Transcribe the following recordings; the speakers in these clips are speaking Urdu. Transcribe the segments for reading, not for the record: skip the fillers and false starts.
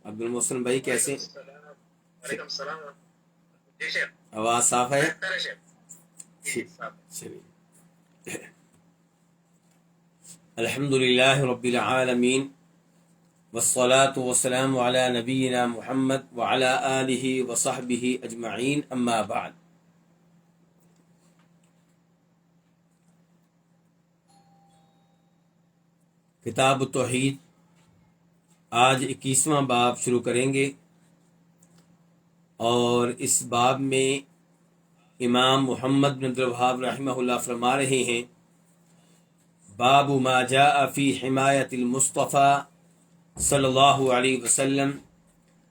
عبد المحسن بھائی کیسے؟ وعلیکم السلام۔ جی شیخ، آواز صاف ہے؟ بہتر ہے شیخ۔ جی صاحب۔ چلیے، الحمد للہ رب العالمین والصلاة والسلام علی نبینا محمد وعلی آلہ وصحبہ اجمعین، اما بعد۔ کتاب التوحید، آج 21واں باب شروع کریں گے، اور اس باب میں امام محمد بن عبد الوہاب رحمہ اللہ فرما رہے ہیں، باب ما جاء فی حمایت المصطفیٰ صلی اللہ علیہ وسلم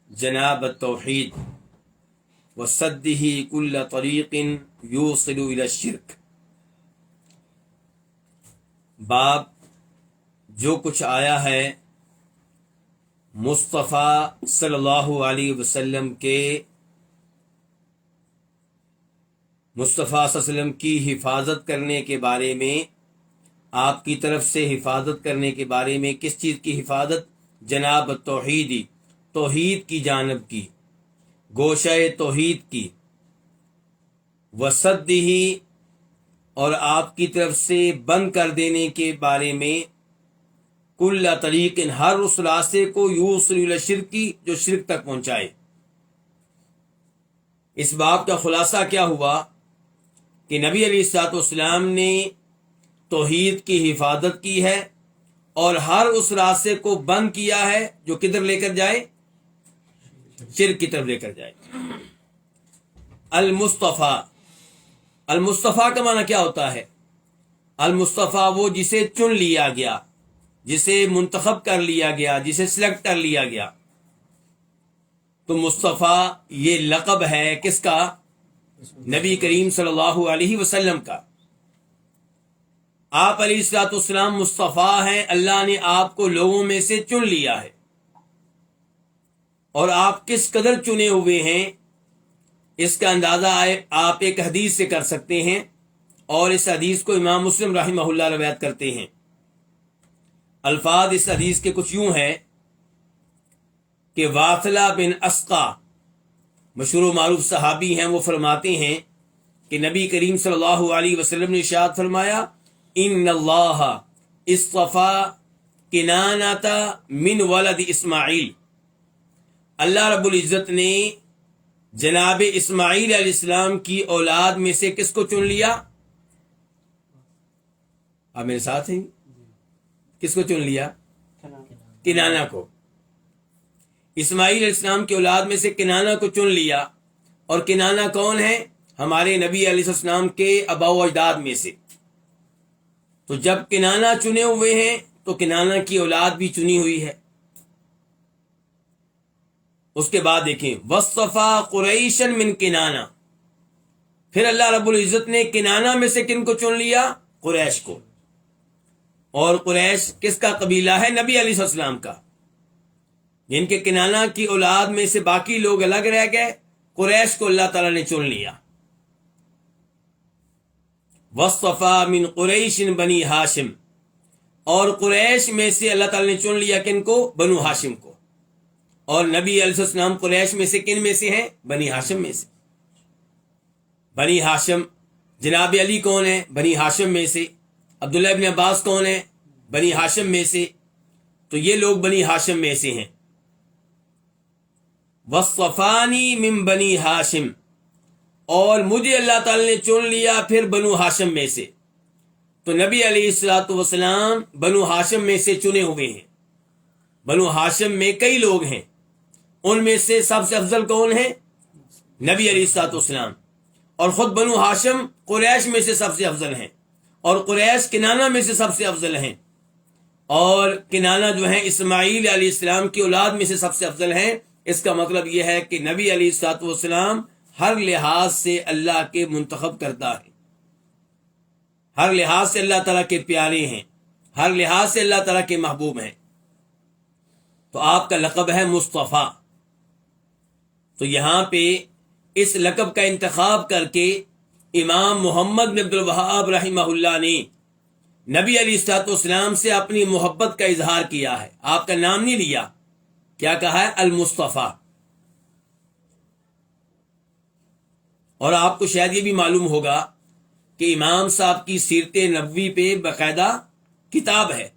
جناب التوحید وصدہ کل طریق یوصل الی الشرک۔ باب جو کچھ آیا ہے مصطفیٰ صلی اللہ علیہ وسلم کے، مصطفیٰ صلی اللہ علیہ وسلم کی حفاظت کرنے کے بارے میں، آپ کی طرف سے حفاظت کرنے کے بارے میں۔ کس چیز کی حفاظت؟ جناب توحیدی، توحید کی جانب کی، گوشہ توحید کی، وصدہ، اور آپ کی طرف سے بند کر دینے کے بارے میں، کل طریق، ہر اس راستے کو، یوصل الی الشرک، جو شرک تک پہنچائے۔ اس باب کا خلاصہ کیا ہوا کہ نبی علیہ الصلوۃ والسلام نے توحید کی حفاظت کی ہے، اور ہر اس راستے کو بند کیا ہے جو کدھر لے کر جائے؟ شرک کی طرف لے کر جائے۔ المصطفیٰ، المصطفیٰ کا معنی کیا ہوتا ہے؟ المصطفیٰ وہ جسے چن لیا گیا، جسے منتخب کر لیا گیا، جسے سلیکٹ کر لیا گیا۔ تو مصطفیٰ یہ لقب ہے کس کا؟ نبی کریم صلی اللہ علیہ وسلم کا۔ آپ علیہ الصلوۃ والسلام مصطفیٰ ہیں، اللہ نے آپ کو لوگوں میں سے چن لیا ہے، اور آپ کس قدر چنے ہوئے ہیں اس کا اندازہ آپ ایک حدیث سے کر سکتے ہیں، اور اس حدیث کو امام مسلم رحمہ اللہ روایت کرتے ہیں۔ الفاظ اس حدیث کے کچھ یوں ہیں کہ واثلہ بن اسقا، مشہور و معروف صحابی ہیں، وہ فرماتے ہیں کہ نبی کریم صلی اللہ علیہ وسلم نے ارشاد فرمایا، ان اللہ اصطفیٰ کنانۃ من ولد اسماعیل، اللہ رب العزت نے جناب اسماعیل علیہ السلام کی اولاد میں سے کس کو چن لیا؟ آپ میرے ساتھ ہیں؟ کس کو چن لیا؟ کنانہ کو۔ اسماعیل علیہ السلام کی اولاد میں سے کنانہ کو چن لیا، اور کنانہ کون ہے؟ ہمارے نبی علیہ السلام کے آباء و اجداد میں سے۔ تو جب کنانہ چنے ہوئے ہیں تو کنانہ کی اولاد بھی چنی ہوئی ہے۔ اس کے بعد دیکھیں، وصطفیٰ قریشا من کنانہ، پھر اللہ رب العزت نے کنانہ میں سے کن کو چن لیا؟ قریش کو۔ اور قریش کس کا قبیلہ ہے؟ نبی علیہ السلام کا، جن کے کنانہ کی اولاد میں سے باقی لوگ الگ رہ گئے، قریش کو اللہ تعالیٰ نے چن لیا۔ وصطفیٰ من قریش بنی ہاشم، اور قریش میں سے اللہ تعالیٰ نے چن لیا کن کو؟ بنو ہاشم کو۔ اور نبی علیہ السلام قریش میں سے کن میں سے ہیں؟ بنی ہاشم میں سے۔ بنی ہاشم، جناب علی کون ہے؟ بنی ہاشم میں سے۔ عبداللہ ابن عباس کون ہے؟ بنی ہاشم میں سے۔ تو یہ لوگ بنی ہاشم میں سے ہیں۔ وصطفانی من بنی ہاشم، اور مجھے اللہ تعالی نے چن لیا پھر بنو ہاشم میں سے۔ تو نبی علیہ الصلوۃ والسلام بنو ہاشم میں سے چنے ہوئے ہیں۔ بنو ہاشم میں کئی لوگ ہیں، ان میں سے سب سے افضل کون ہیں؟ نبی علیہ الصلوۃ والسلام۔ اور خود بنو ہاشم قریش میں سے سب سے افضل ہیں، اور قریش کنانہ میں سے سب سے افضل ہیں، اور کنانہ جو ہیں اسماعیل علیہ السلام کی اولاد میں سے سب سے افضل ہیں۔ اس کا مطلب یہ ہے کہ نبی علیہ الصلوۃ والسلام ہر لحاظ سے اللہ کے منتخب کردہ ہیں، ہر لحاظ سے اللہ تعالیٰ کے پیارے ہیں، ہر لحاظ سے اللہ تعالیٰ کے محبوب ہیں۔ تو آپ کا لقب ہے مصطفیٰ۔ تو یہاں پہ اس لقب کا انتخاب کر کے امام محمد بن عبد الوہاب رحمہ اللہ نے نبی علیہ الصلوۃ والسلام سے اپنی محبت کا اظہار کیا ہے۔ آپ کا نام نہیں لیا کیا کہا ہے؟ المصطفیٰ. اور آپ کو شاید یہ بھی معلوم ہوگا کہ امام صاحب کی سیرت نبوی پہ باقاعدہ کتاب ہے.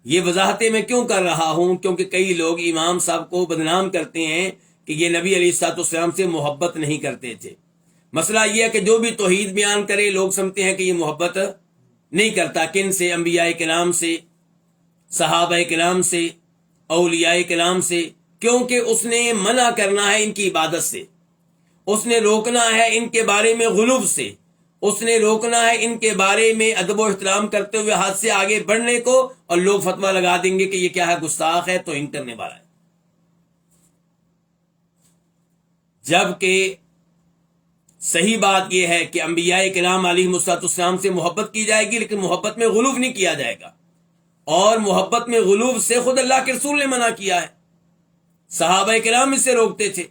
یہ وضاحتیں میں کیوں کر رہا ہوں؟ کیونکہ کئی لوگ امام صاحب کو بدنام کرتے ہیں کہ یہ نبی علیہ الصلوۃ والسلام سے محبت نہیں کرتے تھے. مسئلہ یہ ہے کہ جو بھی توحید بیان کرے لوگ سمجھتے ہیں کہ یہ محبت نہیں کرتا. کن سے؟ انبیاء کرام سے، صحابہ کرام سے، اولیاء کرام سے. کیونکہ اس نے منع کرنا ہے ان کی عبادت سے، اس نے روکنا ہے ان کے بارے میں غلو سے، اس نے روکنا ہے ان کے بارے میں ادب و احترام کرتے ہوئے ہاتھ سے آگے بڑھنے کو. اور لوگ فتویٰ لگا دیں گے کہ یہ کیا ہے؟ گستاخ ہے، توہین کرنے والا ہے. جبکہ صحیح بات یہ ہے کہ انبیاء کرام علیہم السلام سے محبت کی جائے گی، لیکن محبت میں غلو نہیں کیا جائے گا. اور محبت میں غلو سے خود اللہ کے رسول نے منع کیا ہے. صحابہ کرام اس سے روکتے تھے.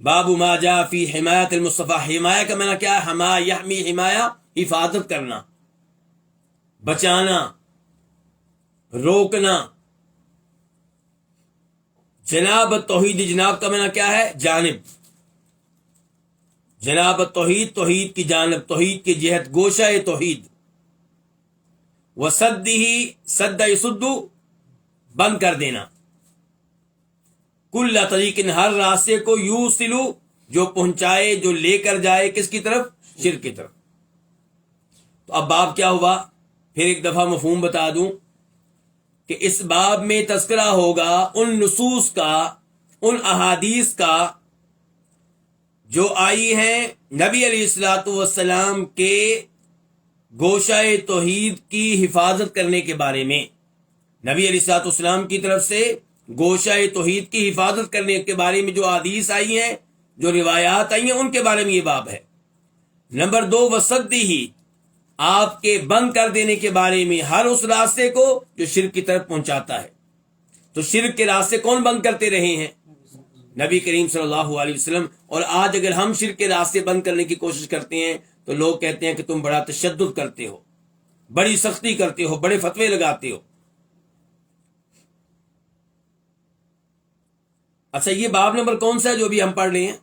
باب ما جاء فی حمایت المصطفیٰ. حمایہ کا معنی کیا ہے؟ حما یحمی، حمایہ حفاظت کرنا، بچانا، روکنا. جناب توحید، جناب کا معنی کیا ہے؟ جانب. جناب توحید، توحید کی جانب، توحید کی جہت، گوشہ توحید. وصدہ، صد یصد بند کر دینا. کل طریق، ہر راستے کو، یوصلو جو پہنچائے، جو لے کر جائے کس کی طرف؟ شرک کی طرف. تو اب باب کیا ہوا؟ پھر ایک دفعہ مفہوم بتا دوں کہ اس باب میں تذکرہ ہوگا ان نصوص کا، ان احادیث کا جو آئی ہیں نبی علیہ الصلوۃ والسلام کے گوشہ توحید کی حفاظت کرنے کے بارے میں. نبی علیہ الصلوۃ والسلام کی طرف سے گوشہ توحید کی حفاظت کرنے کے بارے میں جو احادیث آئی ہیں، جو روایات آئی ہیں، ان کے بارے میں یہ باب ہے. نمبر 2، وصدہ، آپ کے بند کر دینے کے بارے میں، ہر اس راستے کو جو شرک کی طرف پہنچاتا ہے. تو شرک کے راستے کون بند کرتے رہے ہیں؟ نبی کریم صلی اللہ علیہ وسلم. اور آج اگر ہم شرک کے راستے بند کرنے کی کوشش کرتے ہیں تو لوگ کہتے ہیں کہ تم بڑا تشدد کرتے ہو، بڑی سختی کرتے ہو، بڑے فتوے لگاتے ہو. اچھا، یہ باب نمبر کون سا ہے جو ابھی ہم پڑھ رہے ہیں؟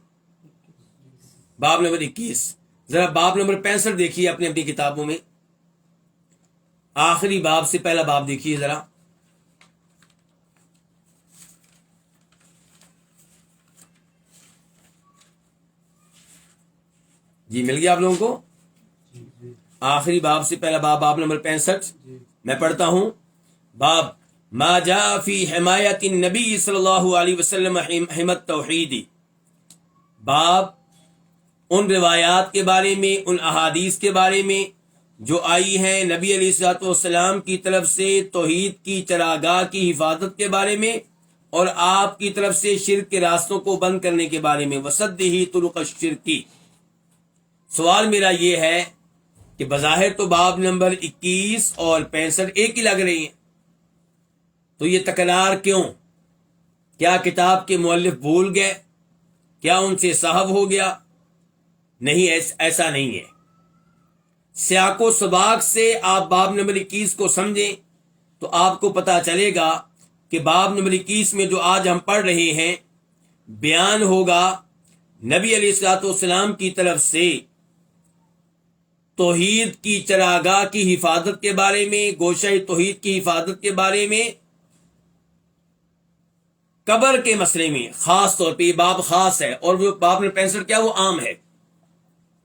باب نمبر 21. ذرا باب نمبر 65 دیکھیے اپنی اپنی کتابوں میں. آخری باب سے پہلا باب دیکھیے ذرا. جی مل گیا آپ لوگوں کو؟ آخری باب سے پہلا باب، باب نمبر 65. میں پڑھتا ہوں. باب ما جاء فی حمایت النبی صلی اللہ علیہ وسلم حمت توحیدی. باب ان روایات کے بارے میں، ان احادیث کے بارے میں جو آئی ہیں نبی علیہ الصلوۃ والسلام کی طرف سے توحید کی چراگاہ کی حفاظت کے بارے میں، اور آپ کی طرف سے شرک کے راستوں کو بند کرنے کے بارے میں. وصدہ طرق الشرکی. سوال میرا یہ ہے کہ بظاہر تو باب نمبر 21 اور 65 ایک ہی لگ رہی ہیں، تو یہ تکرار کیوں؟ کیا کتاب کے مؤلف بھول گئے؟ کیا ان سے سہو ہو گیا؟ نہیں، ایسا نہیں ہے. سیاق و سباق سے آپ باب نمبر 21 کو سمجھیں تو آپ کو پتا چلے گا کہ باب نمبر 21 میں جو آج ہم پڑھ رہے ہیں بیان ہوگا نبی علیہ الصلوۃ والسلام کی طرف سے توحید کی چراگاہ کی حفاظت کے بارے میں، گوشہ توحید کی حفاظت کے بارے میں، قبر کے مسئلے میں. خاص طور پہ یہ باب خاص ہے، اور وہ باب نمبر 65 کیا؟ وہ عام ہے.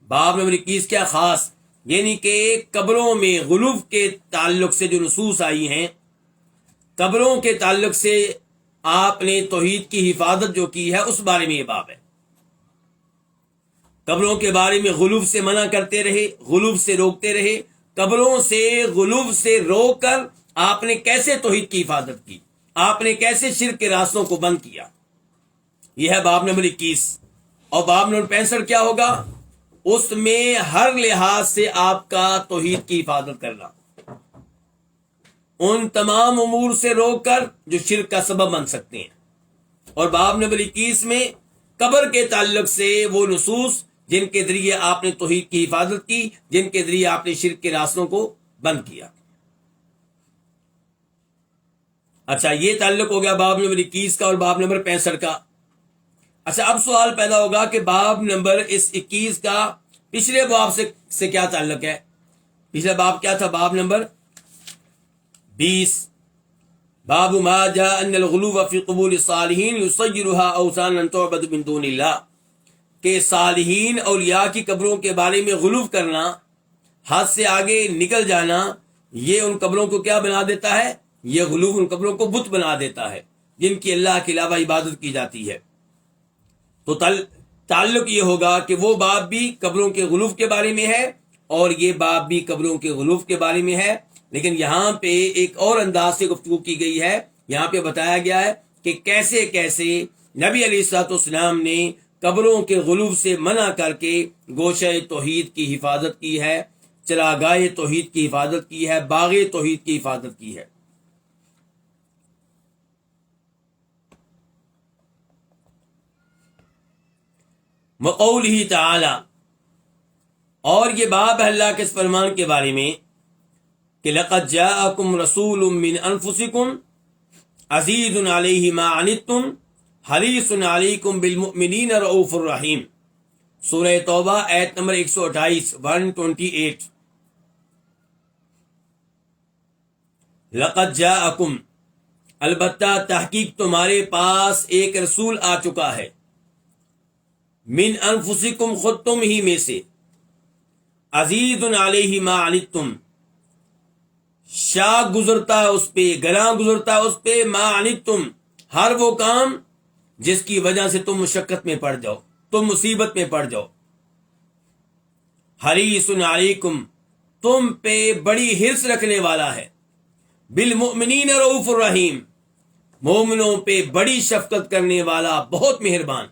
باب نمبر 21 کیا؟ خاص. یعنی کہ قبروں میں غلو کے تعلق سے جو نصوص آئی ہیں، قبروں کے تعلق سے آپ نے توحید کی حفاظت جو کی ہے اس بارے میں یہ باب ہے. قبروں کے بارے میں غلو سے منع کرتے رہے، غلو سے روکتے رہے. قبروں سے غلو سے روک کر آپ نے کیسے توحید کی حفاظت کی، آپ نے کیسے شرک کے راستوں کو بند کیا. یہ ہے باب نمبر 21. اور باب نمبر 65 کیا ہوگا؟ اس میں ہر لحاظ سے آپ کا توحید کی حفاظت کرنا، ان تمام امور سے روک کر جو شرک کا سبب بن سکتے ہیں. اور باب نمبر 21 میں قبر کے تعلق سے وہ نصوص جن کے ذریعے آپ نے توحید کی حفاظت کی، جن کے ذریعے آپ نے شرک کے راستوں کو بند کیا. اچھا، یہ تعلق ہو گیا باب نمبر 21 کا اور باب نمبر 65 کا. اچھا، اب سوال پیدا ہوگا کہ باب نمبر اس 21 کا پچھلے باب سے کیا تعلق ہے؟ پچھلا باب کیا تھا؟ باب نمبر 20، باب ما جاء ان الغلو فی قبور الصالحین یصیرها اوثانا تعبد من دون اللہ، کہ صالحین اولیاء کی قبروں کے بارے میں غلو کرنا، حد سے آگے نکل جانا، یہ ان قبروں کو کیا بنا دیتا ہے؟ یہ غلو ان قبروں کو بت بنا دیتا ہے جن کی اللہ کے علاوہ عبادت کی جاتی ہے. تو تعلق یہ ہوگا کہ وہ باب بھی قبروں کے غلو کے بارے میں ہے اور یہ باب بھی قبروں کے غلو کے بارے میں ہے. لیکن یہاں پہ ایک اور انداز سے گفتگو کی گئی ہے. یہاں پہ بتایا گیا ہے کہ کیسے کیسے نبی علیہ الصلوۃ والسلام نے قبروں کے غلو سے منع کر کے گوشہ توحید کی حفاظت کی ہے، چراگاہ توحید کی حفاظت کی ہے، باغ توحید کی حفاظت کی ہے. وقولہ تعالی، اور یہ باب ہے اللہ کے اس فرمان کے بارے میں کہ لقد جاءکم رسول من انفسکم عزیز علیہ ما عنتم حریص علیکم بالمؤمنین رؤوف الرحیم. سورہ توبہ آیت نمبر 128 128. لقد جاءکم، البتہ تحقیق تمہارے پاس ایک رسول آ چکا ہے، من انفسکم، خود تم ہی میں سے، عزیز علیہ ما عنتم، شاق گزرتا ہے اس پہ، گراں گزرتا ہے اس پہ، ما عنتم، ہر وہ کام جس کی وجہ سے تم مشقت میں پڑ جاؤ، تم مصیبت میں پڑ جاؤ. حریص علیکم، تم پہ بڑی حرص رکھنے والا ہے، بالمؤمنین رؤوف الرحیم، مومنوں پہ بڑی شفقت کرنے والا، بہت مہربان.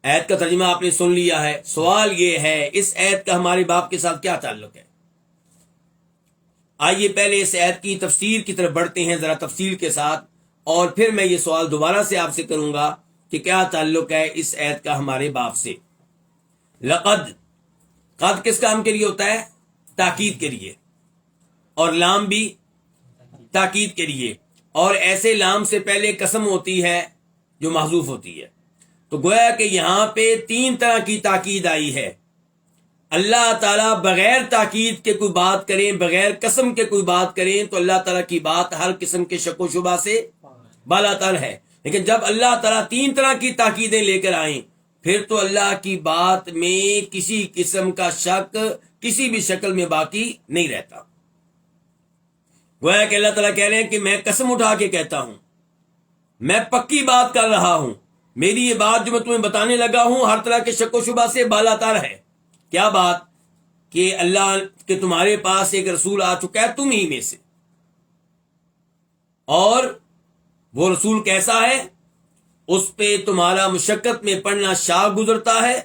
ایت کا ترجمہ آپ نے سن لیا ہے. سوال یہ ہے اس ایت کا ہمارے باب کے ساتھ کیا تعلق ہے؟ آئیے پہلے اس ایت کی تفسیر کی طرف بڑھتے ہیں ذرا تفصیل کے ساتھ، اور پھر میں یہ سوال دوبارہ سے آپ سے کروں گا کہ کیا تعلق ہے اس ایت کا ہمارے باب سے. لقد، قد کس کام کے لیے ہوتا ہے؟ تاکید کے لیے، اور لام بھی تاکید کے لیے، اور ایسے لام سے پہلے قسم ہوتی ہے جو محذوف ہوتی ہے. تو گویا کہ یہاں پہ 3 طرح کی تاکید آئی ہے. اللہ تعالیٰ بغیر تاکید کے کوئی بات کریں، بغیر قسم کے کوئی بات کریں تو اللہ تعالیٰ کی بات ہر قسم کے شک و شبہ سے بالاتر ہے. لیکن جب اللہ تعالیٰ 3 طرح کی تاکیدیں لے کر آئیں پھر تو اللہ کی بات میں کسی قسم کا شک کسی بھی شکل میں باقی نہیں رہتا. گویا کہ اللہ تعالیٰ کہہ رہے ہیں کہ میں قسم اٹھا کے کہتا ہوں، میں پکی بات کر رہا ہوں، میری یہ بات جو میں تمہیں بتانے لگا ہوں ہر طرح کے شک و شبہ سے بالاتر ہے. کیا بات؟ کہ اللہ کہ تمہارے پاس ایک رسول آ چکا ہے تم ہی میں سے، اور وہ رسول کیسا ہے؟ اس پہ تمہارا مشقت میں پڑنا شاق گزرتا ہے،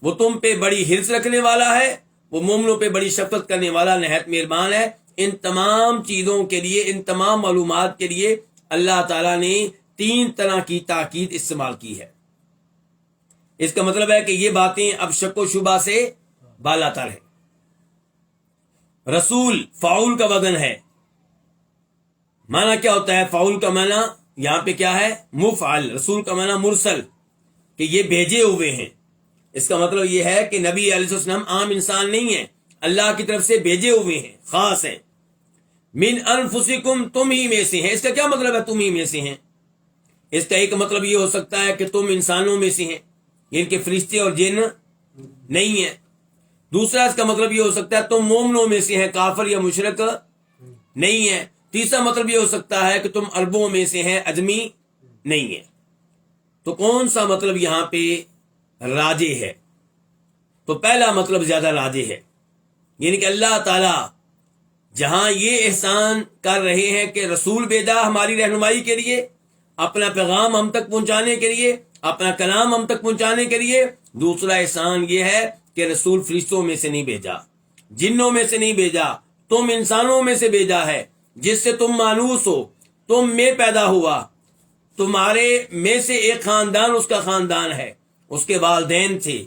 وہ تم پہ بڑی حرص رکھنے والا ہے، وہ مومنوں پہ بڑی شفقت کرنے والا، نہایت مہربان ہے. ان تمام چیزوں کے لیے، ان تمام معلومات کے لیے اللہ تعالیٰ نے 3 طرح کی تاکید استعمال کی ہے. اس کا مطلب ہے کہ یہ باتیں اب شک و شبہ سے بالاتر ہے. رسول فاعل کا وزن ہے. معنی کیا ہوتا ہے؟ فاعل کا معنی یہاں پہ کیا ہے؟ مفعل. رسول کا معنی مرسل، کہ یہ بھیجے ہوئے ہیں. اس کا مطلب یہ ہے کہ نبی علیہ السلام عام انسان نہیں ہیں، اللہ کی طرف سے بھیجے ہوئے ہیں، خاص ہیں. من انفسکم، تم ہی میں سے ہیں. اس کا کیا مطلب ہے تم ہی میں سے ہیں؟ اس کا ایک مطلب یہ ہو سکتا ہے کہ تم انسانوں میں سے ہیں، ان کے فرشتے اور جن نہیں ہیں. دوسرا اس کا مطلب یہ ہو سکتا ہے تم مومنوں میں سے ہیں، کافر یا مشرک نہیں ہیں. تیسرا مطلب یہ ہو سکتا ہے کہ تم عربوں میں سے ہیں، اجمی نہیں ہیں. تو کون سا مطلب یہاں پہ راجح ہے؟ تو پہلا مطلب زیادہ راجح ہے، یعنی کہ اللہ تعالی جہاں یہ احسان کر رہے ہیں کہ رسول بھیجا ہماری رہنمائی کے لیے، اپنا پیغام ہم تک پہنچانے کے لیے، اپنا کلام ہم تک پہنچانے کے لیے، دوسرا احسان یہ ہے کہ رسول فرشتوں میں سے نہیں بھیجا، جنوں میں سے نہیں بھیجا، تم انسانوں میں سے بھیجا ہے، جس سے تم مانوس ہو، تم میں پیدا ہوا، تمہارے میں سے ایک خاندان اس کا خاندان ہے، اس کے والدین تھے،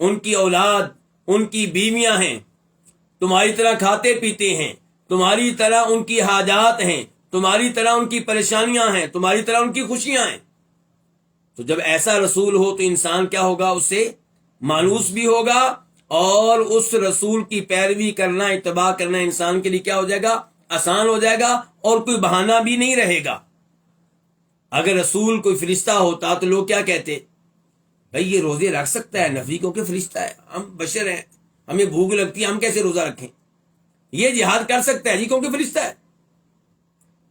ان کی اولاد، ان کی بیویاں ہیں، تمہاری طرح کھاتے پیتے ہیں، تمہاری طرح ان کی حاجات ہیں، تمہاری طرح ان کی پریشانیاں ہیں، تمہاری طرح ان کی خوشیاں ہیں۔ تو جب ایسا رسول ہو تو انسان کیا ہوگا؟ اس سے مانوس بھی ہوگا، اور اس رسول کی پیروی کرنا، اتباع کرنا انسان کے لیے کیا ہو جائے گا؟ آسان ہو جائے گا، اور کوئی بہانہ بھی نہیں رہے گا۔ اگر رسول کوئی فرشتہ ہوتا تو لوگ کیا کہتے؟ بھائی یہ روزے رکھ سکتا ہے نفلی کیونکہ فرشتہ ہے، ہم بشر ہیں، ہمیں بھوک لگتی ہے، ہم کیسے روزہ رکھیں؟ یہ جہاد کر سکتا ہے جی کیونکہ فرشتہ ہے،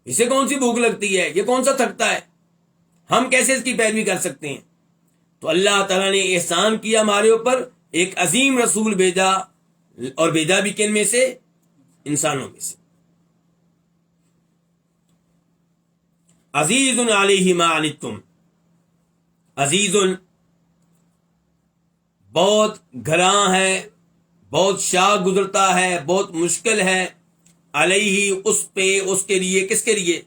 اسے کون سی بھوک لگتی ہے، یہ کون سا تھکتا ہے، ہم کیسے اس کی پیروی کر سکتے ہیں؟ تو اللہ تعالیٰ نے احسان کیا ہمارے اوپر، ایک عظیم رسول بھیجا، اور بھیجا بھی کن میں سے؟ انسانوں میں سے۔ عزیز علیہ ما عنتم، عزیز بہت گھراں ہے، بہت شاق گزرتا ہے، بہت مشکل ہے، علیہ اس پہ، اس کے لیے، کس کے لیے؟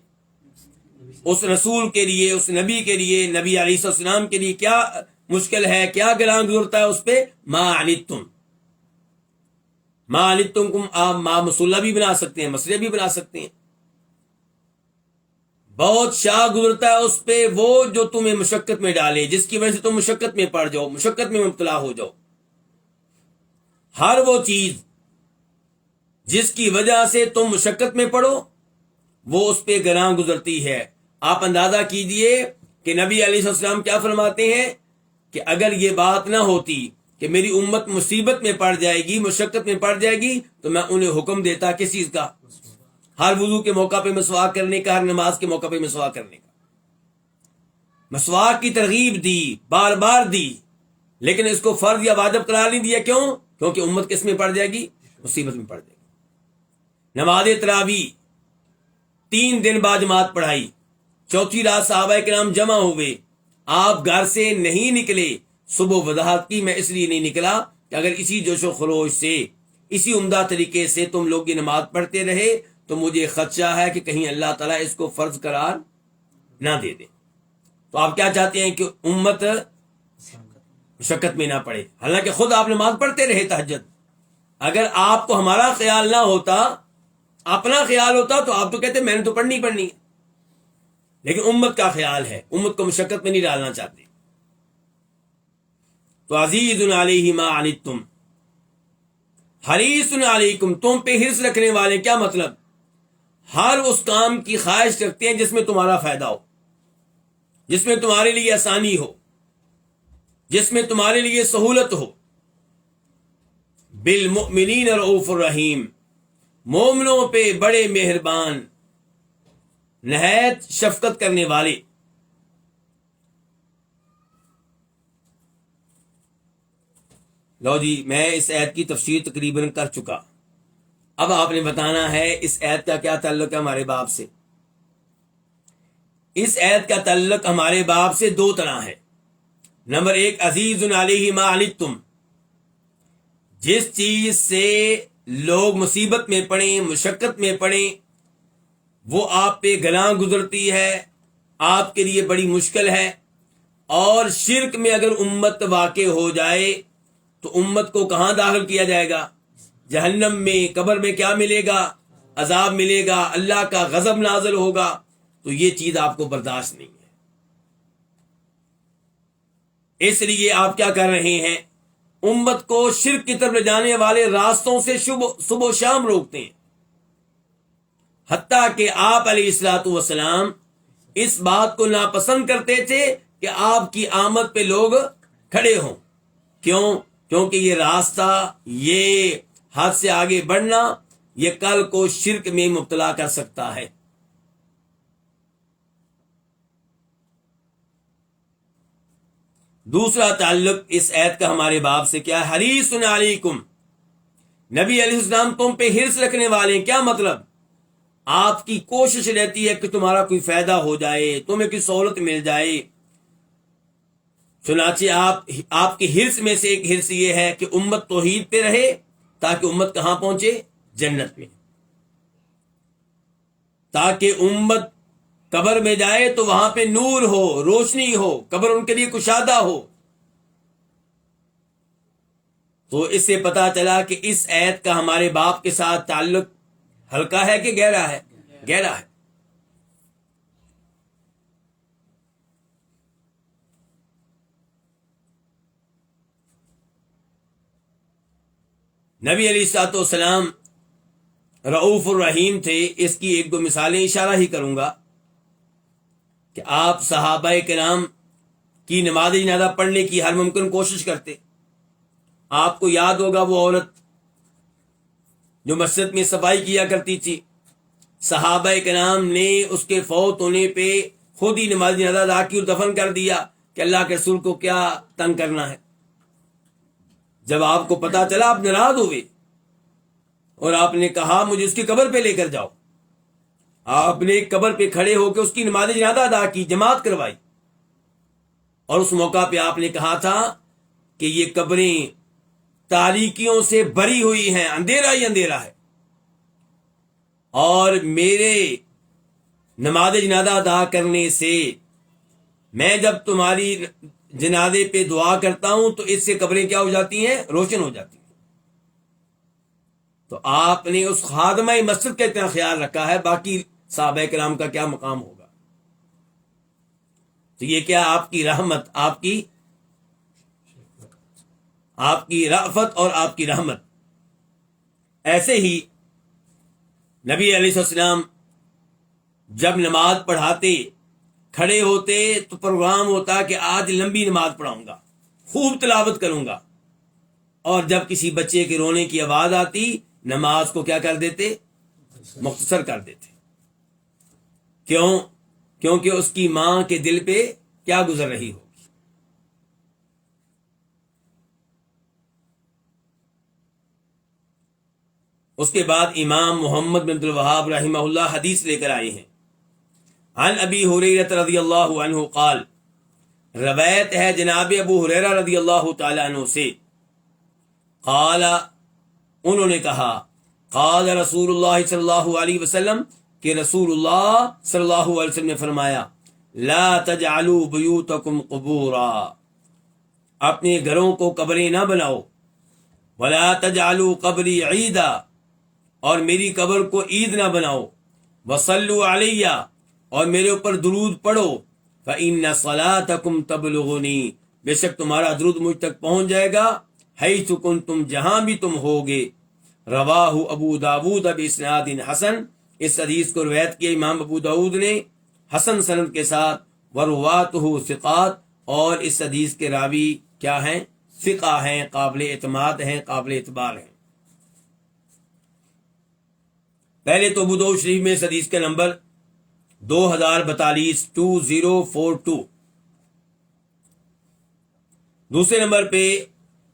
اس رسول کے لیے، اس نبی کے لیے، نبی علیہ السلام کے لیے کیا مشکل ہے، کیا گراں گزرتا ہے اس پہ؟ ما عنتم، ما عنتم کو آپ ما مسلح بھی بنا سکتے ہیں، مسئلہ بھی بنا سکتے ہیں۔ بہت شاہ گزرتا ہے اس پہ وہ جو تمہیں مشقت میں ڈالے، جس کی وجہ سے تم مشقت میں پڑ جاؤ، مشقت میں مبتلا ہو جاؤ۔ ہر وہ چیز جس کی وجہ سے تم مشقت میں پڑو، وہ اس پہ گراں گزرتی ہے۔ آپ اندازہ کیجئے کہ نبی علیہ السلام کیا فرماتے ہیں کہ اگر یہ بات نہ ہوتی کہ میری امت مصیبت میں پڑ جائے گی، مشقت میں پڑ جائے گی، تو میں انہیں حکم دیتا کس چیز کا؟ ہر وضو کے موقع پہ مسواک کرنے کا، ہر نماز کے موقع پہ مسواک کرنے کا۔ مسواک کی ترغیب دی، بار بار دی، لیکن اس کو فرض یا واجب قرار نہیں دیا۔ کیوں؟ کیونکہ امت کس میں پڑ جائے گی؟ مصیبت میں پڑ جائے گی۔ نماز تراویح 3 دن بعد جماعت پڑھائی، چوتھی رات صحابہ کرام جمع ہوئے، آپ گھر سے نہیں نکلے۔ صبح وضاحت کی، میں اس لیے نہیں نکلا کہ اگر اسی جوش و خروش سے، اسی عمدہ طریقے سے تم لوگ یہ نماز پڑھتے رہے تو مجھے خدشہ ہے کہ کہیں اللہ تعالیٰ اس کو فرض قرار نہ دے دے۔ تو آپ کیا چاہتے ہیں کہ امت مشقت میں نہ پڑے، حالانکہ خود آپ نماز پڑھتے رہے تہجد۔ اگر آپ کو ہمارا خیال نہ ہوتا، اپنا خیال ہوتا، تو آپ تو کہتے میں نے تو پڑھنی ہے، لیکن امت کا خیال ہے، امت کو مشقت میں نہیں ڈالنا چاہتے۔ تو عزیز علیہ ما عنتم حریص علیکم، تم پہ حرص رکھنے والے، کیا مطلب؟ ہر اس کام کی خواہش رکھتے ہیں جس میں تمہارا فائدہ ہو، جس میں تمہارے لیے آسانی ہو، جس میں تمہارے لیے سہولت ہو۔ بالمؤمنین رؤوف الرحیم، مومنوں پہ بڑے مہربان، نہایت شفقت کرنے والے۔ لو جی، میں اس آیت کی تفسیر تقریباً کر چکا، اب آپ نے بتانا ہے اس آیت کا کیا تعلق ہے ہمارے باب سے۔ اس آیت کا تعلق ہمارے باب سے 2 طرح ہے۔ نمبر 1، عزیز علیہ ما عنتم، جس چیز سے لوگ مصیبت میں پڑیں، مشقت میں پڑیں، وہ آپ پہ گراں گزرتی ہے، آپ کے لیے بڑی مشکل ہے۔ اور شرک میں اگر امت واقع ہو جائے تو امت کو کہاں داخل کیا جائے گا؟ جہنم میں۔ قبر میں کیا ملے گا؟ عذاب ملے گا، اللہ کا غضب نازل ہوگا۔ تو یہ چیز آپ کو برداشت نہیں ہے، اس لیے آپ کیا کر رہے ہیں؟ امت کو شرک کی طرف لے جانے والے راستوں سے صبح و شام روکتے ہیں، حتیٰ کہ آپ علیہ الصلوۃ والسلام اس بات کو ناپسند کرتے تھے کہ آپ کی آمد پہ لوگ کھڑے ہوں۔ کیوں؟ کیونکہ یہ راستہ، یہ حد سے آگے بڑھنا، یہ کل کو شرک میں مبتلا کر سکتا ہے۔ دوسرا تعلق اس آیت کا ہمارے باب سے کیا ہے؟ حریص علیکم، نبی علیہ السلام تم پہ حرص رکھنے والے ہیں، کیا مطلب؟ آپ کی کوشش رہتی ہے کہ تمہارا کوئی فائدہ ہو جائے، تمہیں کوئی سہولت مل جائے۔ چنانچہ آپ کی حرص میں سے ایک حرص یہ ہے کہ امت توحید پہ رہے، تاکہ امت کہاں پہنچے؟ جنت میں۔ تاکہ امت قبر میں جائے تو وہاں پہ نور ہو، روشنی ہو، قبر ان کے لیے کشادہ ہو۔ تو اس سے پتا چلا کہ اس آیت کا ہمارے باپ کے ساتھ تعلق ہلکا ہے کہ گہرا ہے؟ گہرا ہے. نبی علیہ الصلوۃ والسلام رؤوف الرحیم تھے. اس کی ایک دو مثالیں اشارہ ہی کروں گا کہ آپ صحابہ کرام کی نماز جنازہ پڑھنے کی ہر ممکن کوشش کرتے. آپ کو یاد ہوگا وہ عورت جو مسجد میں صفائی کیا کرتی تھی، صحابہ کرام نے اس کے فوت ہونے پہ خود ہی نماز جنازہ ادا کی اور دفن کر دیا کہ اللہ کے رسول کو کیا تنگ کرنا ہے. جب آپ کو پتا چلا آپ ناراض ہوئے اور آپ نے کہا مجھے اس کی قبر پہ لے کر جاؤ. آپ نے ایک قبر پہ کھڑے ہو کے اس کی نماز جنازہ ادا کی، جماعت کروائی، اور اس موقع پہ آپ نے کہا تھا کہ یہ قبریں تاریکیوں سے بھری ہوئی ہیں، اندھیرا ہی اندھیرا ہے، اور میرے نماز جنازہ ادا کرنے سے میں جب تمہاری جنازے پہ دعا کرتا ہوں تو اس سے قبریں کیا ہو جاتی ہیں؟ روشن ہو جاتی ہیں. تو آپ نے اس خادمہ مسجد کا اتنا خیال رکھا ہے، باقی صحابہ کرام کا کیا مقام ہوگا؟ تو یہ کیا آپ کی رحمت، آپ کی رأفت اور آپ کی رحمت. ایسے ہی نبی علیہ السلام جب نماز پڑھاتے، کھڑے ہوتے تو پروگرام ہوتا کہ آج لمبی نماز پڑھاؤں گا، خوب تلاوت کروں گا، اور جب کسی بچے کے رونے کی آواز آتی نماز کو کیا کر دیتے؟ مختصر کر دیتے. کیوں؟ کیونکہ اس کی ماں کے دل پہ کیا گزر رہی ہوگی. اس کے بعد امام محمد بن عبد الوہاب رحمہ اللہ حدیث لے کر آئے ہیں. عن ابی ہریرہ رضی اللہ عنہ قال، روایت ہے جناب ابو ہریرہ رضی اللہ تعالی عنہ سے، قال، انہوں نے کہا، قال رسول اللہ صلی اللہ علیہ وسلم، کہ رسول اللہ صلی اللہ علیہ وسلم نے فرمایا، لا تجعلوا بیوتکم قبورا، اپنے گھروں کو قبریں نہ بناؤ، ولا تجعلوا قبری عیدا، اور میری قبر کو عید نہ بناؤ، وصلوا علیہ، اور میرے اوپر درود پڑھو، فإن صلاتکم تبلغنی، بے شک تمہارا درود مجھ تک پہنچ جائے گا، حیث کنتم، جہاں بھی تم ہوگے. رواہ ابو داود باسناد حسن، اس حدیث کو روایت کیا امام ابو داود نے حسن سند کے ساتھ. ورواۃہ ثقات، اور اس حدیث کے راوی کیا ہیں؟ ثقہ ہیں، قابل اعتماد ہیں، قابل اعتبار ہیں. پہلے تو ابو داؤد شریف میں اس حدیث کا نمبر 2042 2042. دوسرے نمبر پہ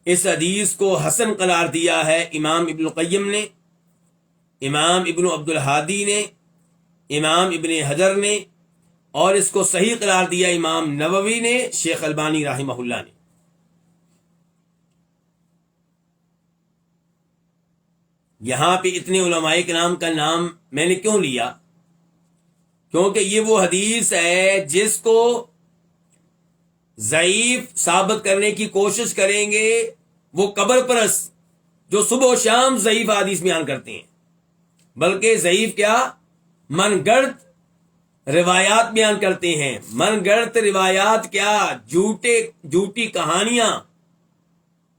اس حدیث کو حسن قرار دیا ہے امام ابن القیم نے، امام ابن عبد الہادی نے، امام ابن حجر نے، اور اس کو صحیح قرار دیا امام نووی نے، شیخ البانی رحمہ اللہ نے. یہاں پہ اتنے علماء کرام کا نام میں نے کیوں لیا؟ کیونکہ یہ وہ حدیث ہے جس کو ضعیف ثابت کرنے کی کوشش کریں گے وہ قبر پرست جو صبح و شام ضعیف حدیث بیان کرتے ہیں، بلکہ ضعیف کیا، من گڑت روایات بیان کرتے ہیں. من گڑت روایات کیا، جھوٹی کہانیاں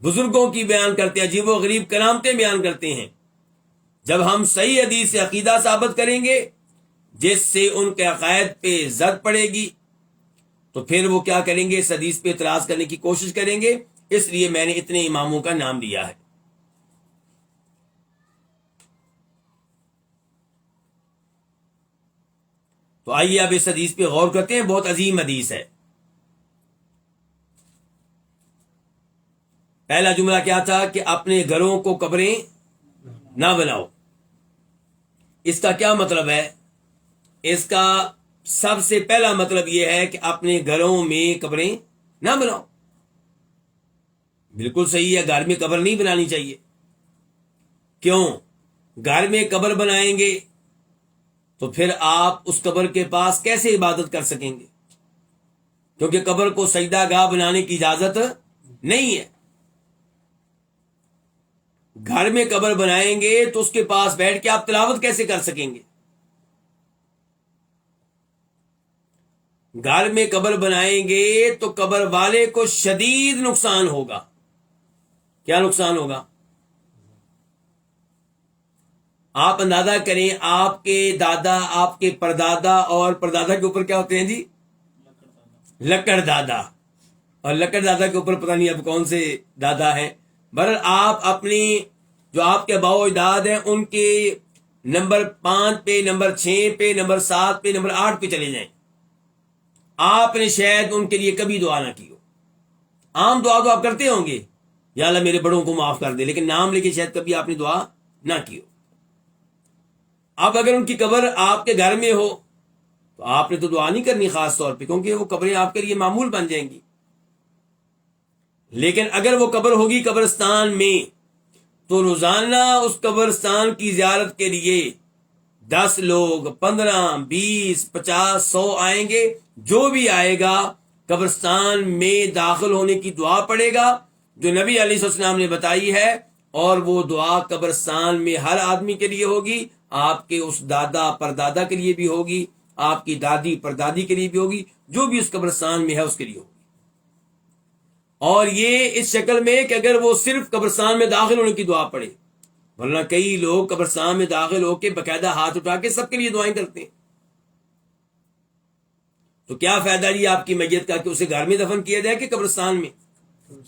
بزرگوں کی بیان کرتے ہیں، عجیب و غریب کرامتیں بیان کرتے ہیں. جب ہم صحیح حدیث سے عقیدہ ثابت کریں گے جس سے ان کے عقائد پہ زد پڑے گی تو پھر وہ کیا کریں گے؟ اس حدیث پہ اعتراض کرنے کی کوشش کریں گے. اس لیے میں نے اتنے اماموں کا نام لیا ہے. تو آئیے اب اس حدیث پہ غور کرتے ہیں، بہت عظیم حدیث ہے. پہلا جملہ کیا تھا کہ اپنے گھروں کو قبریں نہ بناؤ. اس کا کیا مطلب ہے؟ اس کا سب سے پہلا مطلب یہ ہے کہ اپنے گھروں میں قبریں نہ بناؤ. بالکل صحیح ہے، گھر میں قبر نہیں بنانی چاہیے. کیوں؟ گھر میں قبر بنائیں گے تو پھر آپ اس قبر کے پاس کیسے عبادت کر سکیں گے؟ کیونکہ قبر کو سجدہ گاہ بنانے کی اجازت نہیں ہے. گھر میں قبر بنائیں گے تو اس کے پاس بیٹھ کے آپ تلاوت کیسے کر سکیں گے؟ گھر میں قبر بنائیں گے تو قبر والے کو شدید نقصان ہوگا۔ کیا نقصان ہوگا؟ آپ اندازہ کریں، آپ کے دادا، آپ کے پردادا، اور پردادا کے اوپر کیا ہوتے ہیں جی؟ لکڑ دادا، اور لکڑ دادا کے اوپر پتہ نہیں اب کون سے دادا ہیں۔ بہرحال آپ اپنی جو آپ کے باؤ اجداد ہیں ان کے نمبر 5 پہ، نمبر 6 پہ، نمبر 7 پہ، نمبر 8 پہ چلے جائیں، آپ نے شاید ان کے لیے کبھی دعا نہ کی ہو۔ عام دعا تو آپ کرتے ہوں گے، یا اللہ میرے بڑوں کو معاف کر دے، لیکن نام لے کے شاید کبھی آپ نے دعا نہ کی ہو۔ اب اگر ان کی قبر آپ کے گھر میں ہو تو آپ نے تو دعا نہیں کرنی خاص طور پہ، کیونکہ وہ قبریں آپ کے لیے معمول بن جائیں گی۔ لیکن اگر وہ قبر ہوگی قبرستان میں تو روزانہ اس قبرستان کی زیارت کے لیے 10 لوگ، 15، 20، 50، 100 آئیں گے۔ جو بھی آئے گا قبرستان میں داخل ہونے کی دعا پڑے گا جو نبی علیہ السلام نے بتائی ہے، اور وہ دعا قبرستان میں ہر آدمی کے لیے ہوگی، آپ کے اس دادا پردادا کے لیے بھی ہوگی، آپ کی دادی پردادی کے لیے بھی ہوگی، جو بھی اس قبرستان میں ہے اس کے لیے ہوگی۔ اور یہ اس شکل میں کہ اگر وہ صرف قبرستان میں داخل ہونے کی دعا پڑے، ورنہ کئی لوگ قبرستان میں داخل ہو کے باقاعدہ ہاتھ اٹھا کے سب کے لیے دعائیں کرتے ہیں۔ تو کیا فائدہ جی آپ کی میت کا کہ اسے گھر میں دفن کیا جائے کہ قبرستان میں؟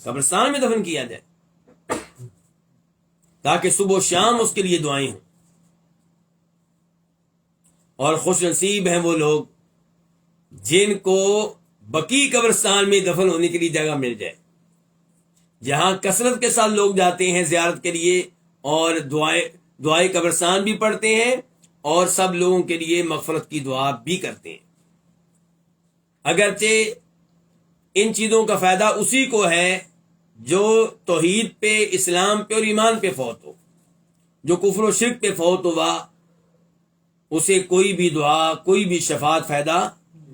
قبرستان میں دفن کیا جائے تاکہ صبح و شام اس کے لیے دعائیں ہوں۔ اور خوش نصیب ہیں وہ لوگ جن کو بقی قبرستان میں دفن ہونے کے لیے جگہ مل جائے، جہاں کثرت کے ساتھ لوگ جاتے ہیں زیارت کے لیے، اور دعائے قبرستان بھی پڑھتے ہیں، اور سب لوگوں کے لیے مغفرت کی دعا بھی کرتے ہیں۔ اگرچہ ان چیزوں کا فائدہ اسی کو ہے جو توحید پہ، اسلام پہ اور ایمان پہ فوت ہو۔ جو کفر و شرک پہ فوت ہوا اسے کوئی بھی دعا، کوئی بھی شفاعت فائدہ